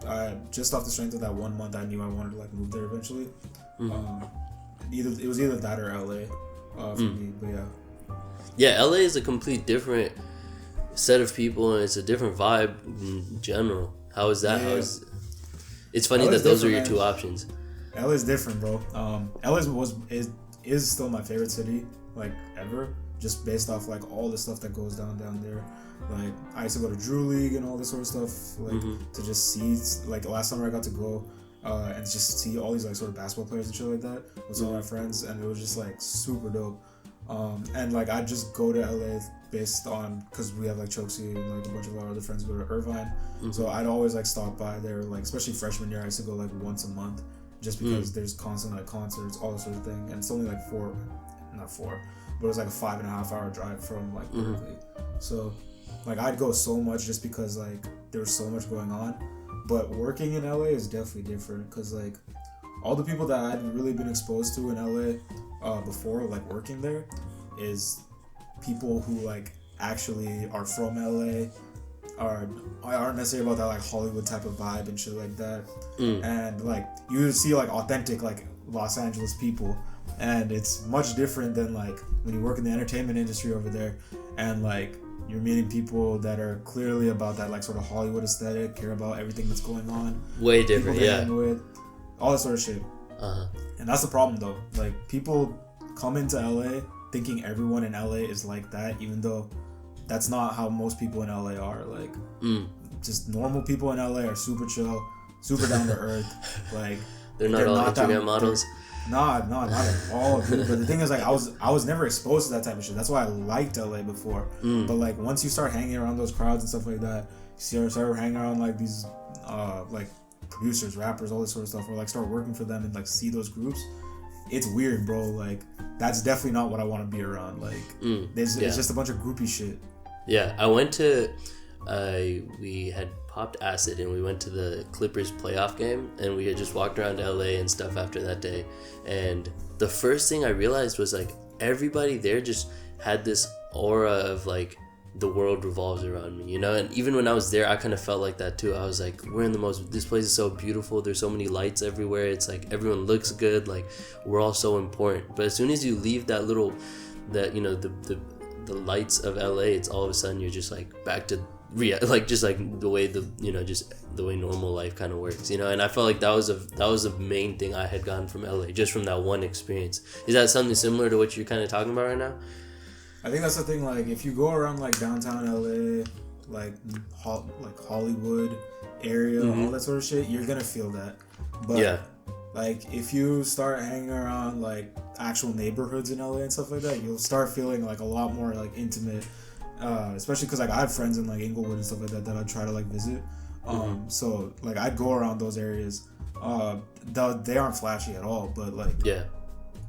D: I just off the strength of that 1 month, I knew I wanted to like move there eventually. It was either that or LA for me, but
A: yeah, LA is a complete different set of people, and it's a different vibe in general. How is that? It's funny that those are your two options.
D: LA is different, bro. LA is still my favorite city like ever, just based off like all the stuff that goes down there. Like I used to go to Drew League and all this sort of stuff, like to just see, like last summer I got to go and just see all these like sort of basketball players and shit like that with some of my friends, and it was just like super dope. And like I just go to LA based on, because we have like Chokesy and like a bunch of our other friends go to Irvine, so I'd always like stop by there, like especially freshman year I used to go like once a month, just because there's constant like concerts, all this sort of thing, and it's only like not four, but it was like a 5.5 hour drive from like Berkeley. So like I'd go so much just because like there was so much going on. But working in LA is definitely different, because like all the people that I'd really been exposed to in LA before like working there is people who like actually are from LA, aren't necessarily about that like Hollywood type of vibe and shit like that. And like you see like authentic like Los Angeles people, and it's much different than like when you work in the entertainment industry over there, and like you're meeting people that are clearly about that like sort of Hollywood aesthetic, care about everything that's going on.
A: Way different,
D: people they hang with, all that sort of shit.
A: Uh-huh.
D: And that's the problem though. Like people come into LA thinking everyone in LA is like that, even though that's not how most people in LA are. Like just normal people in LA are super chill, super down to earth. Like
A: they're not all Instagram models.
D: Not at all. Dude. But the thing is, like, I was never exposed to that type of shit. That's why I liked LA before. But like once you start hanging around those crowds and stuff like that, you start hanging around like these like producers, rappers, all this sort of stuff, or like start working for them and like see those groups. It's weird, bro. Like that's definitely not what I want to be around. Like it's just a bunch of groupie shit.
A: Yeah, I went to we had popped acid and we went to the Clippers playoff game, and we had just walked around LA and stuff after that day, and the first thing I realized was like everybody there just had this aura of like the world revolves around me, you know. And even when I was there, I kind of felt like that too. I was like, this place is so beautiful, there's so many lights everywhere, it's like everyone looks good, like we're all so important. But as soon as you leave that little, that, you know, the lights of LA, it's all of a sudden you're just like back to like just like the way just the way normal life kind of works, you know. And I felt like that was a main thing I had gotten from LA, just from that one experience. Is that something similar to what you're kind of talking about right now?
D: I think that's the thing. Like if you go around like downtown LA, like Hollywood area, all that sort of shit, you're gonna feel that. But like if you start hanging around like actual neighborhoods in LA and stuff like that, you'll start feeling like a lot more like intimate. Especially because like I have friends in like Inglewood and stuff like that I try to like visit. So like I'd go around those areas. They aren't flashy at all, but like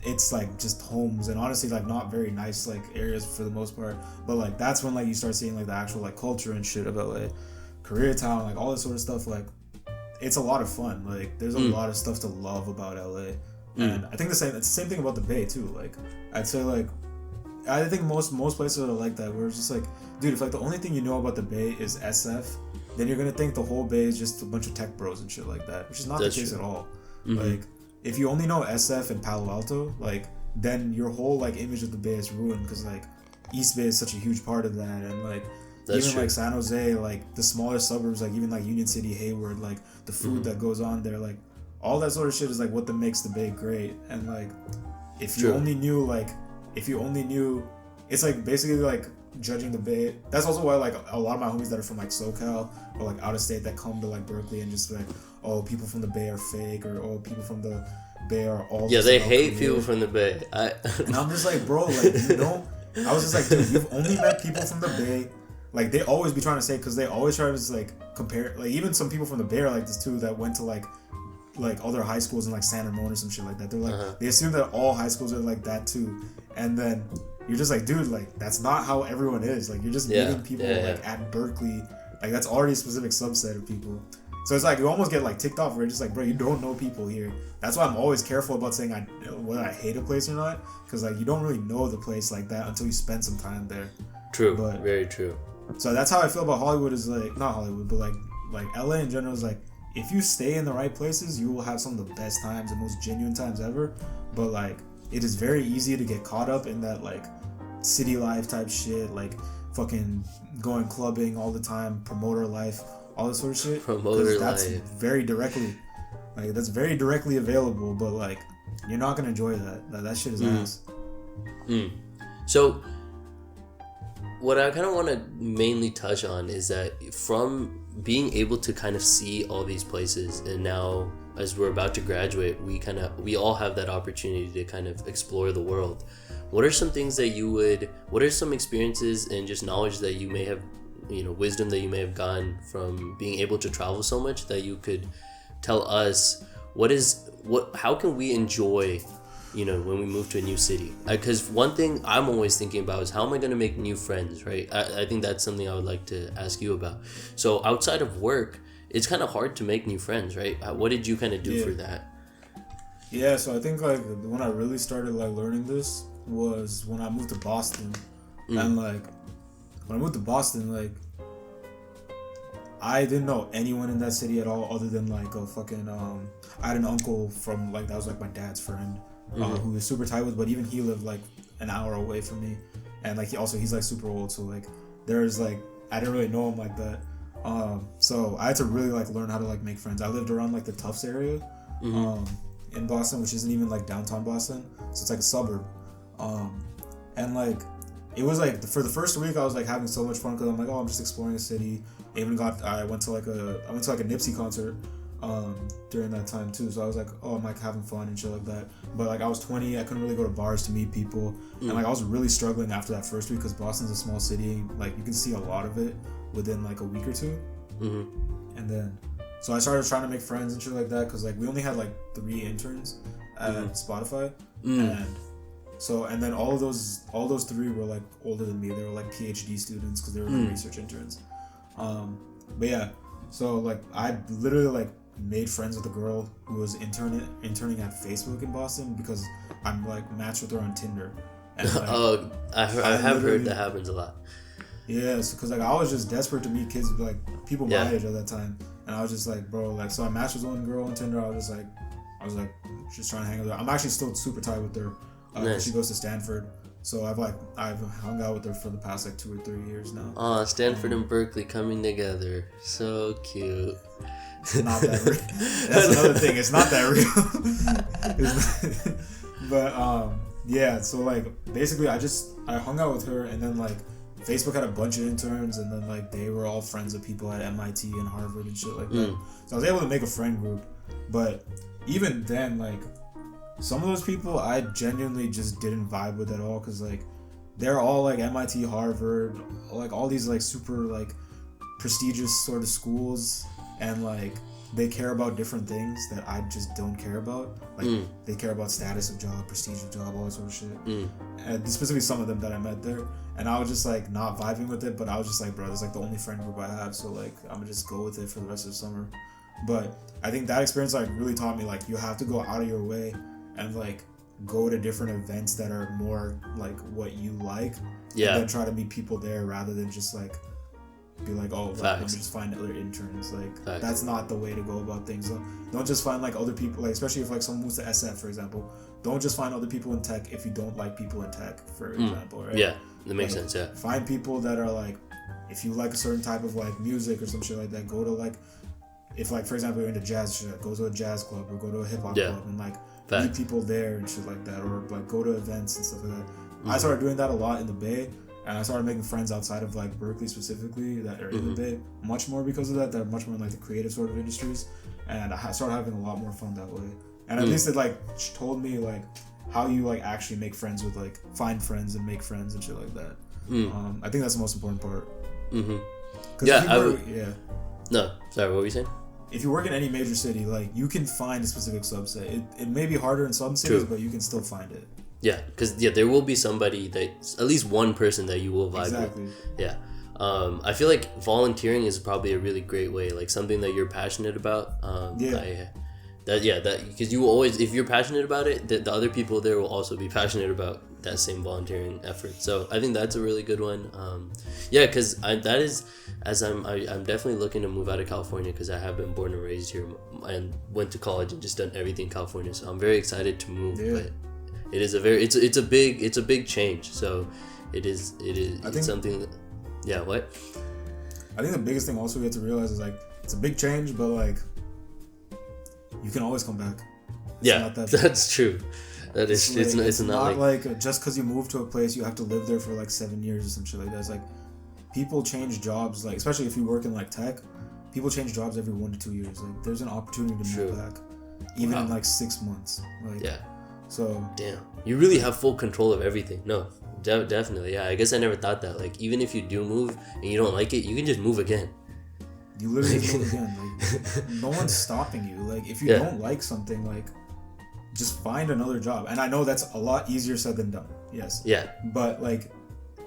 D: it's like just homes and honestly like not very nice like areas for the most part. But like that's when like you start seeing like the actual like culture and shit of LA, Koreatown, like all this sort of stuff. Like it's a lot of fun. Like there's a lot of stuff to love about LA, and I think it's the same thing about the Bay too. Like I'd say like. I think most places are like that, where it's just like, dude, if like the only thing you know about the Bay is SF, then you're gonna think the whole Bay is just a bunch of tech bros and shit like that, which is not the case at all. Like, if you only know SF and Palo Alto, like, then your whole like image of the Bay is ruined, because like East Bay is such a huge part of that, and like like San Jose, like the smaller suburbs, like even like Union City, Hayward, like the food that goes on there, like all that sort of shit is like what makes the Bay great. And like if you only knew it's like basically like judging the Bay. That's also why like a lot of my homies that are from like SoCal or like out of state that come to like Berkeley and just like, oh, people from the Bay are fake, or oh, people from the Bay are all
A: they hate people from the Bay.
D: And I'm just like, bro, like you know, I was just like, dude, you've only met people from the Bay. Like they always be trying to say, because they always try to just like compare, like even some people from the Bay are like this too, that went to like other high schools in like San Ramon or some shit like that. They're like they assume that all high schools are like that too, and then you're just like, dude, like that's not how everyone is. Like you're just meeting people like at Berkeley, like that's already a specific subset of people. So it's like you almost get like ticked off where you're just like, bro, you don't know people here. That's why I'm always careful about saying whether I hate a place or not, because like you don't really know the place like that until you spend some time there.
A: True, but very true.
D: So that's how I feel about Hollywood. Is like not Hollywood, but like LA in general is like, if you stay in the right places, you will have some of the best times and most genuine times ever. But like, it is very easy to get caught up in that like city life type shit, like fucking going clubbing all the time, promoter life, all this sort of shit.
A: Promoter
D: that's
A: life.
D: That's very directly available, but like you're not gonna enjoy that. That shit is ass.
A: So what I kind of want to mainly touch on is that from being able to kind of see all these places, and now as we're about to graduate, we all have that opportunity to kind of explore the world. What are some things that what are some experiences and just knowledge that you may have, you know, wisdom that you may have gotten from being able to travel so much, that you could tell us how can we enjoy, you know, when we move to a new city? Because one thing I'm always thinking about is how am I going to make new friends, right? I think that's something I would like to ask you about. So outside of work, it's kind of hard to make new friends, right? What did you kind of do for that?
D: Yeah, so I think like when I really started like learning this was when I moved to Boston. And like when I moved to Boston, like I didn't know anyone in that city at all other than like a fucking I had an uncle from like that was like my dad's friend who was super tight with, but even he lived like an hour away from me, and like he's like super old, so like there's like I didn't really know him like that. So I had to really like learn how to like make friends. I lived around like the Tufts area in Boston, which isn't even like downtown Boston, so it's like a suburb. And like it was like for the first week I was like having so much fun because I'm like, oh, I'm just exploring the city. I went to like a Nipsey concert during that time too, so I was like, oh, I'm like having fun and shit like that. But like I was 20, I couldn't really go to bars to meet people, and like I was really struggling after that first week because Boston's a small city, like you can see a lot of it within like a week or two. And then so I started trying to make friends and shit like that because like we only had like 3 interns at Spotify, and then all those 3 were like older than me. They were like PhD students because they were like research interns. But yeah, so like I literally like made friends with a girl who was interning at Facebook in Boston because I'm like matched with her on Tinder. And, like,
A: I have heard that happens a lot.
D: Yeah, because like I was just desperate to meet kids like people my age at that time, and I was just like, bro, like so I matched with one girl on Tinder. I was like just trying to hang with her. I'm actually still super tight with her.
A: Nice.
D: She goes to Stanford. So I've hung out with her for the past like 2 or 3 years now.
A: Oh, Stanford and Berkeley coming together. So cute.
D: It's not that real. That's another thing. It's not that real. But yeah. So like basically, I hung out with her, and then like Facebook had a bunch of interns, and then like they were all friends of people at MIT and Harvard and shit like that. So I was able to make a friend group. But even then, like, some of those people I genuinely just didn't vibe with at all because like they're all like MIT, Harvard, like all these like super like prestigious sort of schools, and like they care about different things that I just don't care about. Like they care about status of job, prestige of job, all that sort of shit. And specifically some of them that I met there, and I was just like not vibing with it, but I was just like, bro, this is like the only friend group I have, so like I'm gonna just go with it for the rest of the summer. But I think that experience like really taught me like you have to go out of your way and like go to different events that are more like what you like, and then try to meet people there rather than just like be like, oh, like, let me just find other interns. Like that's not the way to go about things. Don't just find like other people, like especially if like someone moves to SF, for example. Don't just find other people in tech if you don't like people in tech, for example, right?
A: Yeah, that makes
D: like,
A: sense. Yeah.
D: Find people that are like, if you like a certain type of like music or some shit like that, go to like, if like for example you're into jazz shit, go to a jazz club or go to a hip hop club and like meet people there and shit like that, or like go to events and stuff like that. I started doing that a lot in the Bay, and I started making friends outside of like Berkeley specifically that are in the Bay much more because of that. They're much more in like the creative sort of industries, and I started having a lot more fun that way. And at least it like told me like how you like actually make friends with like find friends and make friends and shit like that. I think that's the most important part. No, sorry, what were you saying? If you work in any major city, like you can find a specific subset. It may be harder in some cities, but you can still find it. Yeah, because there will be somebody that, at least one person that you will vibe with. Yeah. I feel like volunteering is probably a really great way, like something that you're passionate about. Because you will always, if you're passionate about it, the other people there will also be passionate about that same volunteering effort. So I think that's a really good one. Because I'm definitely looking to move out of California because I have been born and raised here and went to college and just done everything in California. So I'm very excited to move, but it is it's a big change. So it's something that, what? I think the biggest thing also we have to realize is like it's a big change, but like you can always come back.
A: That's true. That is, it's not
D: like just because you move to a place you have to live there for like 7 years or some shit like that. It's like people change jobs, like especially if you work in like tech, people change jobs every 1 to 2 years. Like there's an opportunity to move back, even in like 6 months. Like so. Damn,
A: you really have full control of everything. No, definitely. Yeah, I guess I never thought that. Like even if you do move and you don't like it, you can just move again.
D: You literally move again. Like no one's stopping you. Like if you don't like something, like just find another job. And I know that's a lot easier said than done. Yes. Yeah. But like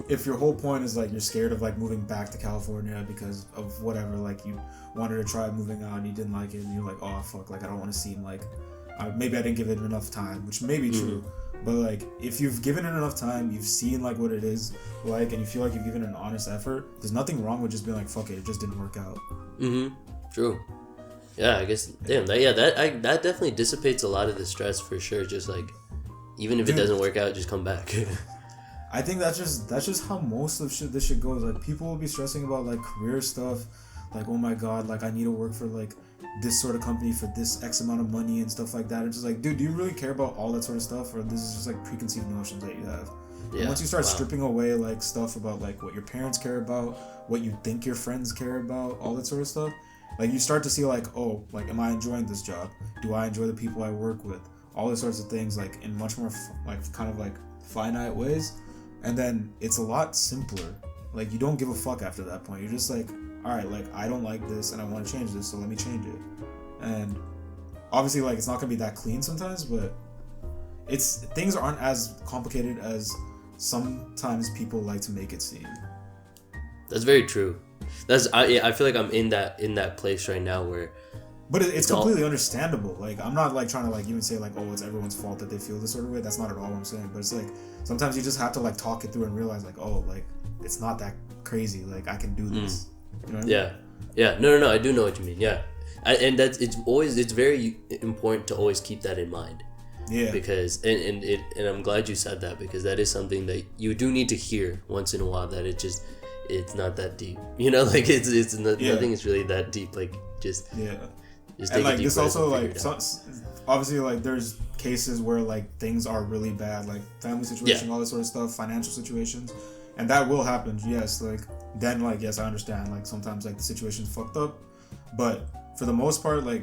D: if your whole point is like you're scared of like moving back to California because of whatever, like you wanted to try moving out and you didn't like it, and you're like, oh fuck, like I don't want to seem like maybe I didn't give it enough time, which may be true, But like, if you've given it enough time, you've seen like what it is like, and you feel like you've given it an honest effort, there's nothing wrong with just being like, fuck it just didn't work out.
A: True. Yeah, I guess. Damn. That definitely dissipates a lot of the stress for sure. Just like, even if it doesn't work out, just come back.
D: I think that's just how most of this shit goes. Like, people will be stressing about like career stuff, like, oh my god, like I need to work for like this sort of company for this X amount of money and stuff like that. It's just like, dude, do you really care about all that sort of stuff, or this is just like preconceived notions that you have? Yeah. And once you start stripping away like stuff about like what your parents care about, what you think your friends care about, all that sort of stuff, like you start to see like, oh, like, am I enjoying this job? Do I enjoy the people I work with? All those sorts of things, like in much more like kind of like finite ways, and then it's a lot simpler. Like, you don't give a fuck after that point. You're just like, all right, like, I don't like this and I want to change this, so let me change it. And obviously, like, it's not gonna be that clean sometimes, but things aren't as complicated as sometimes people like to make it seem.
A: That's very true. I feel like I'm in that place right now where.
D: But it's completely understandable. Like, I'm not like trying to like even say like, oh, it's everyone's fault that they feel this sort of way. That's not at all what I'm saying. But it's like sometimes you just have to like talk it through and realize like, oh, like it's not that crazy. Like, I can do this. You know what I mean?
A: Yeah. No. I do know what you mean. Yeah, and it's very important to always keep that in mind. Yeah. Because and I'm glad you said that, because that is something that you do need to hear once in a while. That it's not that deep. You know, like it's nothing is really that deep. Like just
D: and like this also like obviously like there's cases where like things are really bad, like family situation, all that sort of stuff, financial situations, and that will happen. Yes, like then like yes, I understand. Like sometimes like the situation's fucked up, but for the most part, like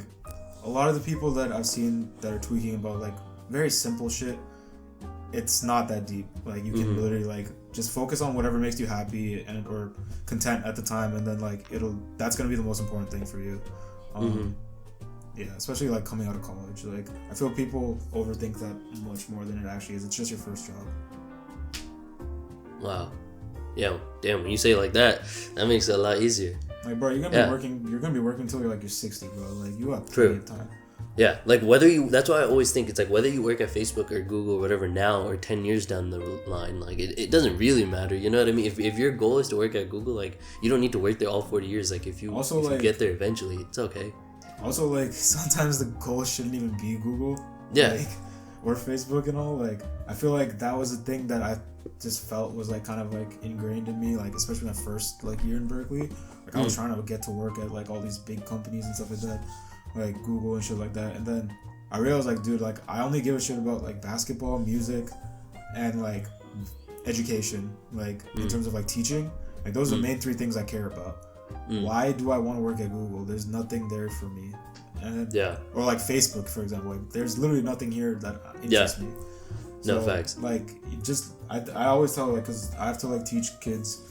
D: a lot of the people that I've seen that are tweaking about like very simple shit, it's not that deep. Like you can literally like just focus on whatever makes you happy and or content at the time, and then like that's gonna be the most important thing for you. Yeah, especially like coming out of college. Like, I feel people overthink that much more than it actually is. It's just your first job.
A: Wow. Yeah, damn, when you say it like that makes it a lot easier.
D: Like, bro, you're gonna be working until you're 60, bro. Like, you have plenty of time.
A: Yeah, like that's why I always think it's like whether you work at Facebook or Google or whatever now or 10 years down the line, like it doesn't really matter, you know what I mean? If your goal is to work at Google, like you don't need to work there all 40 years. Like if you get there eventually, it's okay.
D: Also, like, sometimes the goal shouldn't even be Google.
A: Yeah.
D: Like, or Facebook and all. Like, I feel like that was a thing that I just felt was, like, kind of, like, ingrained in me. Like, especially my first, like, year in Berkeley. Like, I was trying to get to work at, like, all these big companies and stuff like that. Like, Google and shit like that. And then I realized, like, dude, like, I only give a shit about, like, basketball, music, and, like, education. Like, in terms of, like, teaching. Like, those are the main 3 things I care about. Why do I want to work at Google? There's nothing there for me. And or like Facebook, for example. Like, there's literally nothing here that interests me. So,
A: no facts.
D: Like, I always tell, like, because I have to like teach kids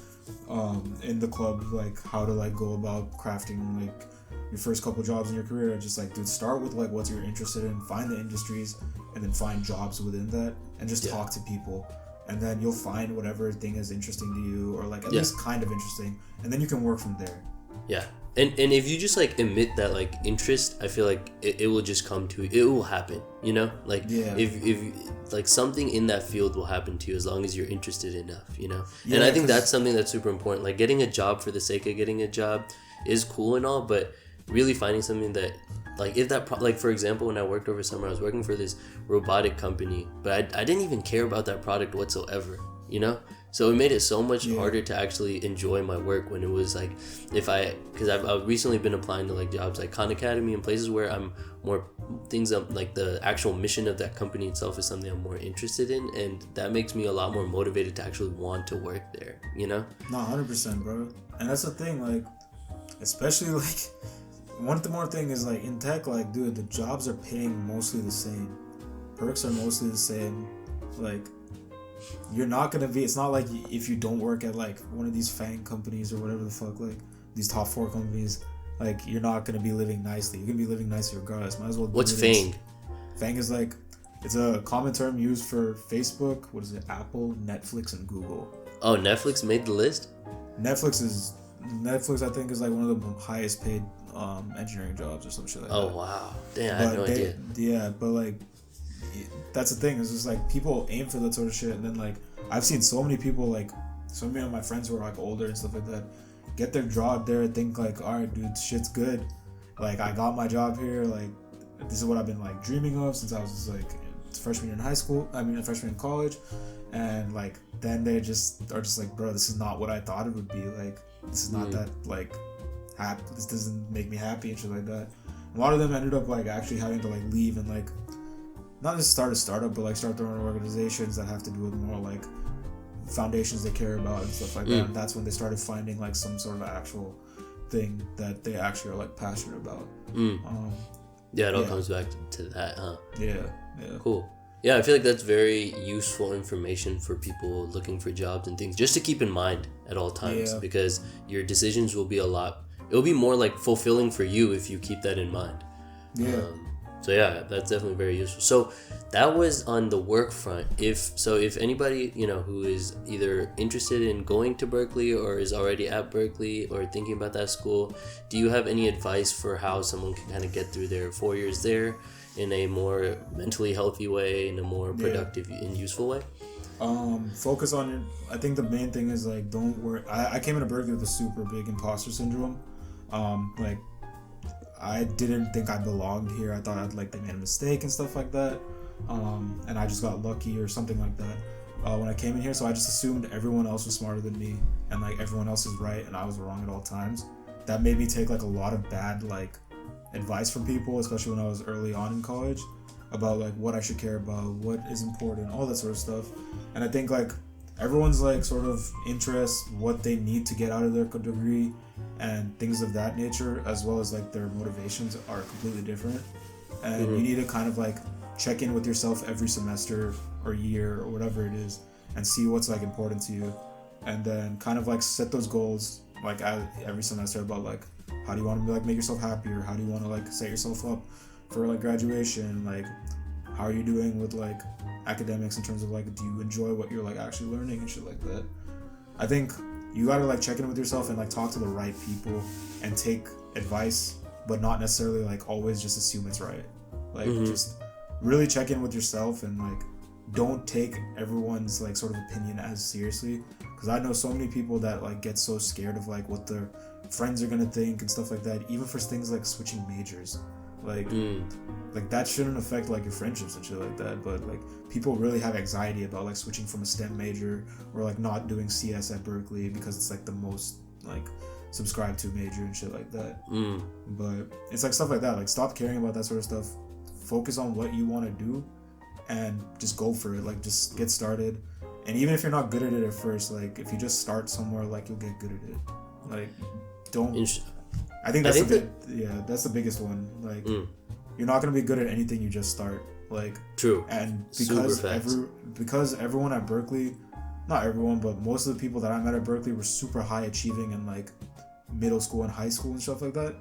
D: in the club like how to like go about crafting like your first couple jobs in your career. I just like, dude, start with like what you're interested in, find the industries, and then find jobs within that, and just talk to people. And then you'll find whatever thing is interesting to you, or like at least kind of interesting, and then you can work from there.
A: Yeah, and if you just like emit that like interest, I feel like it will just come to you. It will happen, you know. Like if like something in that field will happen to you as long as you're interested enough, you know. And I think that's something that's super important. Like getting a job for the sake of getting a job is cool and all, but really finding something that like if that like for example, when I worked over summer, I was working for this robotic company, but I didn't even care about that product whatsoever, you know. So it made it so much harder to actually enjoy my work when it was like because I've recently been applying to like jobs like Khan Academy and places where I'm more things like the actual mission of that company itself is something I'm more interested in, and that makes me a lot more motivated to actually want to work there, you know.
D: No, 100%, bro. And that's the thing, like especially like one more thing is like in tech, like dude, the jobs are paying mostly the same, perks are mostly the same. Like you're not gonna be, it's not like if you don't work at like one of these FANG companies or whatever the fuck, like these top 4 companies, like you're not gonna be living nicely. You're gonna be living nicely regardless. Might as well.
A: What's FANG?
D: FANG is like, it's a common term used for Facebook, what is it, Apple, Netflix, and Google.
A: Oh, Netflix made the list?
D: Netflix I think is like one of the highest paid engineering jobs or some shit like that.
A: Oh wow, damn, I had no idea.
D: Yeah, but like that's the thing. It's just like people aim for that sort of shit, and then like I've seen so many people, like so many of my friends who are like older and stuff like that, get their job there, think like, all right, dude, shit's good. Like I got my job here. Like this is what I've been like dreaming of since I was just like freshman in high school. I mean, a freshman in college, and like then they just are just like, bro, this is not what I thought it would be. Like this is not that like happy. This doesn't make me happy and shit like that. A lot of them ended up like actually having to like leave and like not just start a startup, but like start their own organizations that have to do with more like foundations they care about and stuff like that. And that's when they started finding like some sort of actual thing that they actually are like passionate about.
A: Yeah, it all comes back to that, huh?
D: Yeah.
A: Cool. Yeah, I feel like that's very useful information for people looking for jobs and things, just to keep in mind at all times, because your decisions will be it'll be more like fulfilling for you if you keep that in mind.
D: Yeah.
A: So yeah, that's definitely very useful. So that was on the work front. If anybody, who is either interested in going to Berkeley or is already at Berkeley or thinking about that school, do you have any advice for how someone can kind of get through their 4 years there in a more mentally healthy way, in a more productive and useful way?
D: Focus on your, I think the main thing is like, don't worry. I came into Berkeley with a super big imposter syndrome. Like I didn't think I belonged here. I thought they made a mistake and stuff like that. And I just got lucky or something like that when I came in here. So I just assumed everyone else was smarter than me and like everyone else is right and I was wrong at all times. That made me take like a lot of bad like advice from people, especially when I was early on in college, about like what I should care about, what is important, all that sort of stuff. And I think like everyone's like sort of interests, what they need to get out of their degree and things of that nature, as well as like their motivations are completely different. And you need to kind of like check in with yourself every semester or year or whatever it is and see what's like important to you, and then kind of like set those goals like every semester about like how do you want to like make yourself happier, how do you want to like set yourself up for like graduation, like how are you doing with like academics in terms of like do you enjoy what you're like actually learning and shit like that. I think you gotta like check in with yourself and like talk to the right people and take advice, but not necessarily like always just assume it's right. Like just really check in with yourself and like don't take everyone's like sort of opinion as seriously, because I know so many people that like get so scared of like what their friends are gonna think and stuff like that, even for things like switching majors. Like that shouldn't affect like your friendships and shit like that, but like people really have anxiety about like switching from a STEM major or like not doing CS at Berkeley because it's like the most like subscribed to major and shit like that. But it's like stuff like that, like stop caring about that sort of stuff, focus on what you want to do and just go for it. Like just get started, and even if you're not good at it at first, like if you just start somewhere, like you'll get good at it. Like don't I think that's that's the biggest one. Like you're not gonna be good at anything you just start. Like
A: true.
D: And because everyone at Berkeley, not everyone, but most of the people that I met at Berkeley were super high achieving in like middle school and high school and stuff like that.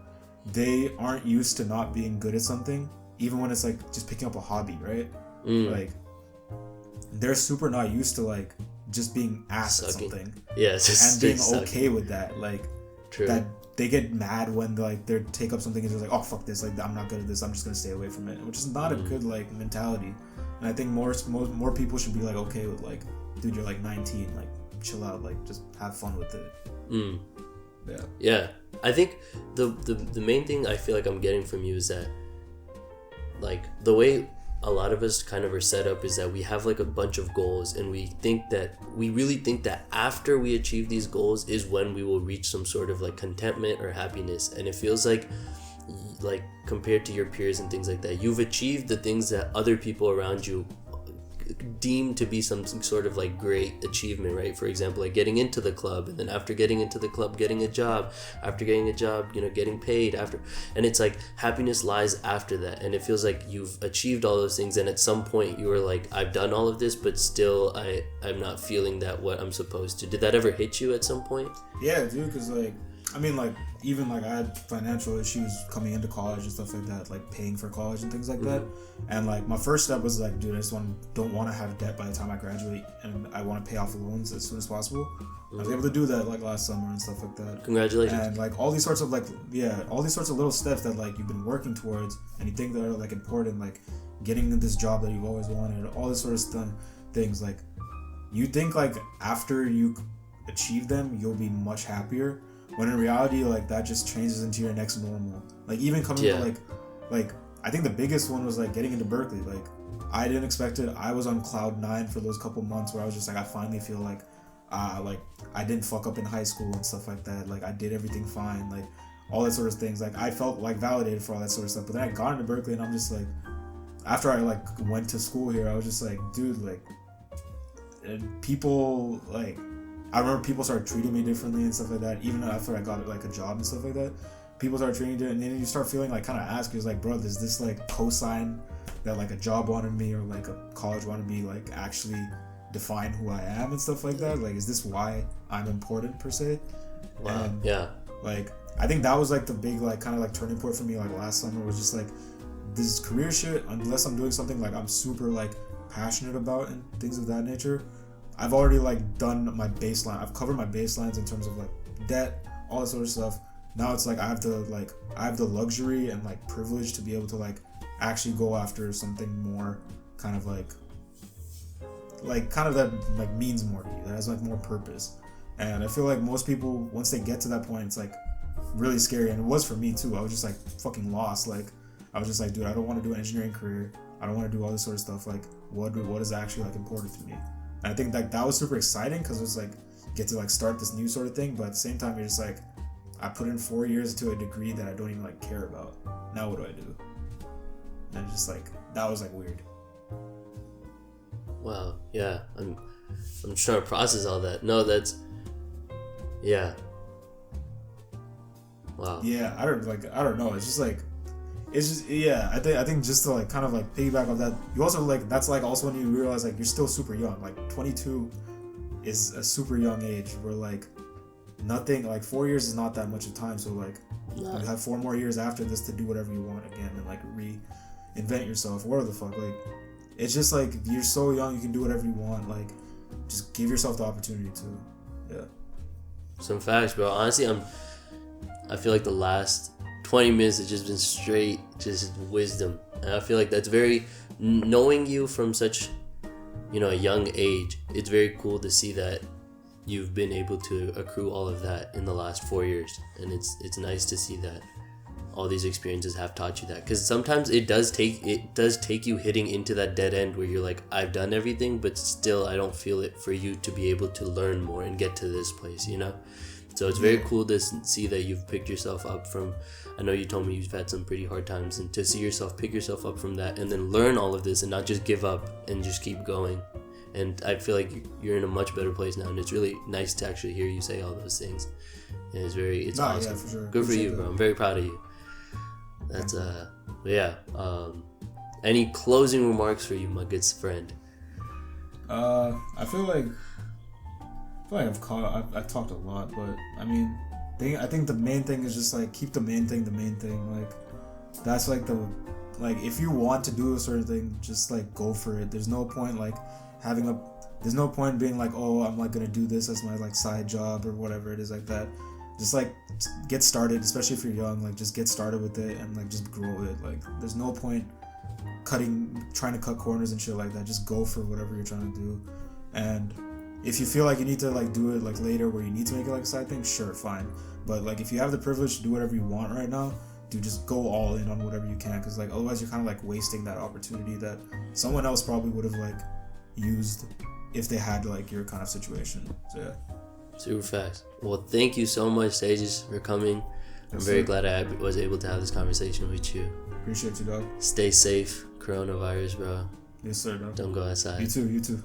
D: They aren't used to not being good at something, even when it's like just picking up a hobby, right? Like they're super not used to like just being ass at something. And being okay with that. Like that they get mad when like they take up something and they're like, oh fuck this, like I'm not good at this, I'm just gonna stay away from it, which is not a good like mentality. And I think more people should be like okay with like, dude, you're like 19, like chill out, like just have fun with it.
A: Yeah, I think the main thing I feel like I'm getting from you is that like the way a lot of us kind of are set up is that we have like a bunch of goals, and we really think that after we achieve these goals is when we will reach some sort of like contentment or happiness. And it feels like compared to your peers and things like that, you've achieved the things that other people around you deemed to be some sort of like great achievement, right? For example, like getting into the club, and then after getting into the club, getting a job, after getting a job, getting paid after, and it's like happiness lies after that. And it feels like you've achieved all those things, and at some point you were like, I've done all of this, but still I'm not feeling that what I'm supposed to. Did that ever hit you at some point?
D: Yeah, dude, because like I mean, like even like I had financial issues coming into college and stuff like that, like paying for college and things like that. And like my first step was like, dude, I just don't want to have debt by the time I graduate, and I want to pay off the loans as soon as possible. I was able to do that like last summer and stuff like that.
A: Congratulations.
D: And like all these sorts of little steps that like you've been working towards and you think that are like important, like getting this job that you've always wanted, all this sort of things. Like, you think like after you achieve them, you'll be much happier. When in reality, like that just changes into your next normal. Like even coming to like I think the biggest one was like getting into Berkeley. Like I didn't expect it. I was on cloud 9 for those couple months where I was just like, I finally feel like I didn't fuck up in high school and stuff like that. Like I did everything fine. Like all that sort of things. Like I felt like validated for all that sort of stuff. But then I got into Berkeley and I'm just like, after I like went to school here, I was just like, dude, like people like. I remember people started treating me differently and stuff like that. Even after I got like a job and stuff like that, people started treating you, and then you start feeling like kind of ask you, like, bro, is this like cosign that like a job wanted me or like a college wanted me like actually define who I am and stuff like that? Like, is this why I'm important per se?
A: Wow.
D: And,
A: yeah.
D: Like, I think that was like the big like kind of like turning point for me. Like last summer was just like this career shit. Unless I'm doing something like I'm super like passionate about and things of that nature. I've already like done my baseline. I've covered my baselines in terms of like debt, all that sort of stuff. Now it's like I have the luxury and like privilege to be able to like actually go after something more kind of like kind of that like means more to you, that has like more purpose. And I feel like most people, once they get to that point, it's like really scary. And it was for me too. I was just like fucking lost. Like I was just like, dude, I don't want to do an engineering career. I don't want to do all this sort of stuff. Like what is actually like important to me? And I think that was super exciting because it was like get to like start this new sort of thing, but at the same time you're just like, I put in 4 years into a degree that I don't even like care about. Now what do I do? And it's just like that was like weird.
A: Wow. Yeah. I'm trying to process all that. No, that's yeah. Wow.
D: Yeah, I don't know. It's just yeah. I think just to like kind of like piggyback on that, you also like that's like also when you realize like you're still super young. Like 22 is a super young age where like nothing like 4 years is not that much of time. So like you have 4 more years after this to do whatever you want again and like reinvent yourself. Whatever the fuck. Like it's just like you're so young, you can do whatever you want. Like just give yourself the opportunity to. Yeah.
A: Some facts, bro. Honestly, I feel like the last 20 minutes has just been straight just wisdom, and I feel like that's very, knowing you from such, a young age, it's very cool to see that you've been able to accrue all of that in the last 4 years, and it's nice to see that all these experiences have taught you that, because sometimes it does take you hitting into that dead end where you're like, I've done everything, but still I don't feel it for you to be able to learn more and get to this place, So it's very cool to see that you've picked yourself up from, I know you told me you've had some pretty hard times, and to see yourself pick yourself up from that and then learn all of this and not just give up and just keep going. And I feel like you're in a much better place now, and it's really nice to actually hear you say all those things. And it's awesome.
D: Yeah, for sure.
A: Good for you, bro. I'm very proud of you. That's any closing remarks for you, my good friend?
D: I feel like I've talked a lot, but I mean, I think the main thing is just like keep the main thing. Like that's like if you want to do a certain thing, just like go for it. There's no point like there's no point being like, oh, I'm like gonna do this as my like side job or whatever it is like that. Just like get started, especially if you're young. Like just get started with it and like just grow it. Like there's no point trying to cut corners and shit like that. Just go for whatever you're trying to do. And if you feel like you need to like do it like later where you need to make it like a side thing, sure, fine. But like if you have the privilege to do whatever you want right now, dude, just go all in on whatever you can, because like otherwise you're kind of like wasting that opportunity that someone else probably would have like used if they had like your kind of situation. So yeah.
A: Super fast. Well, thank you so much, Tejas, for coming. I'm very glad I was able to have this conversation with you.
D: Appreciate you, dog.
A: Stay safe, coronavirus, bro.
D: Yes, sir, dog.
A: Don't go outside.
D: You too.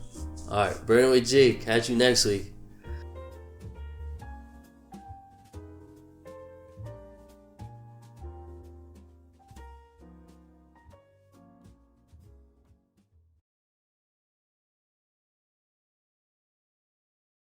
A: All right, Burnin with Jake. Catch you next week.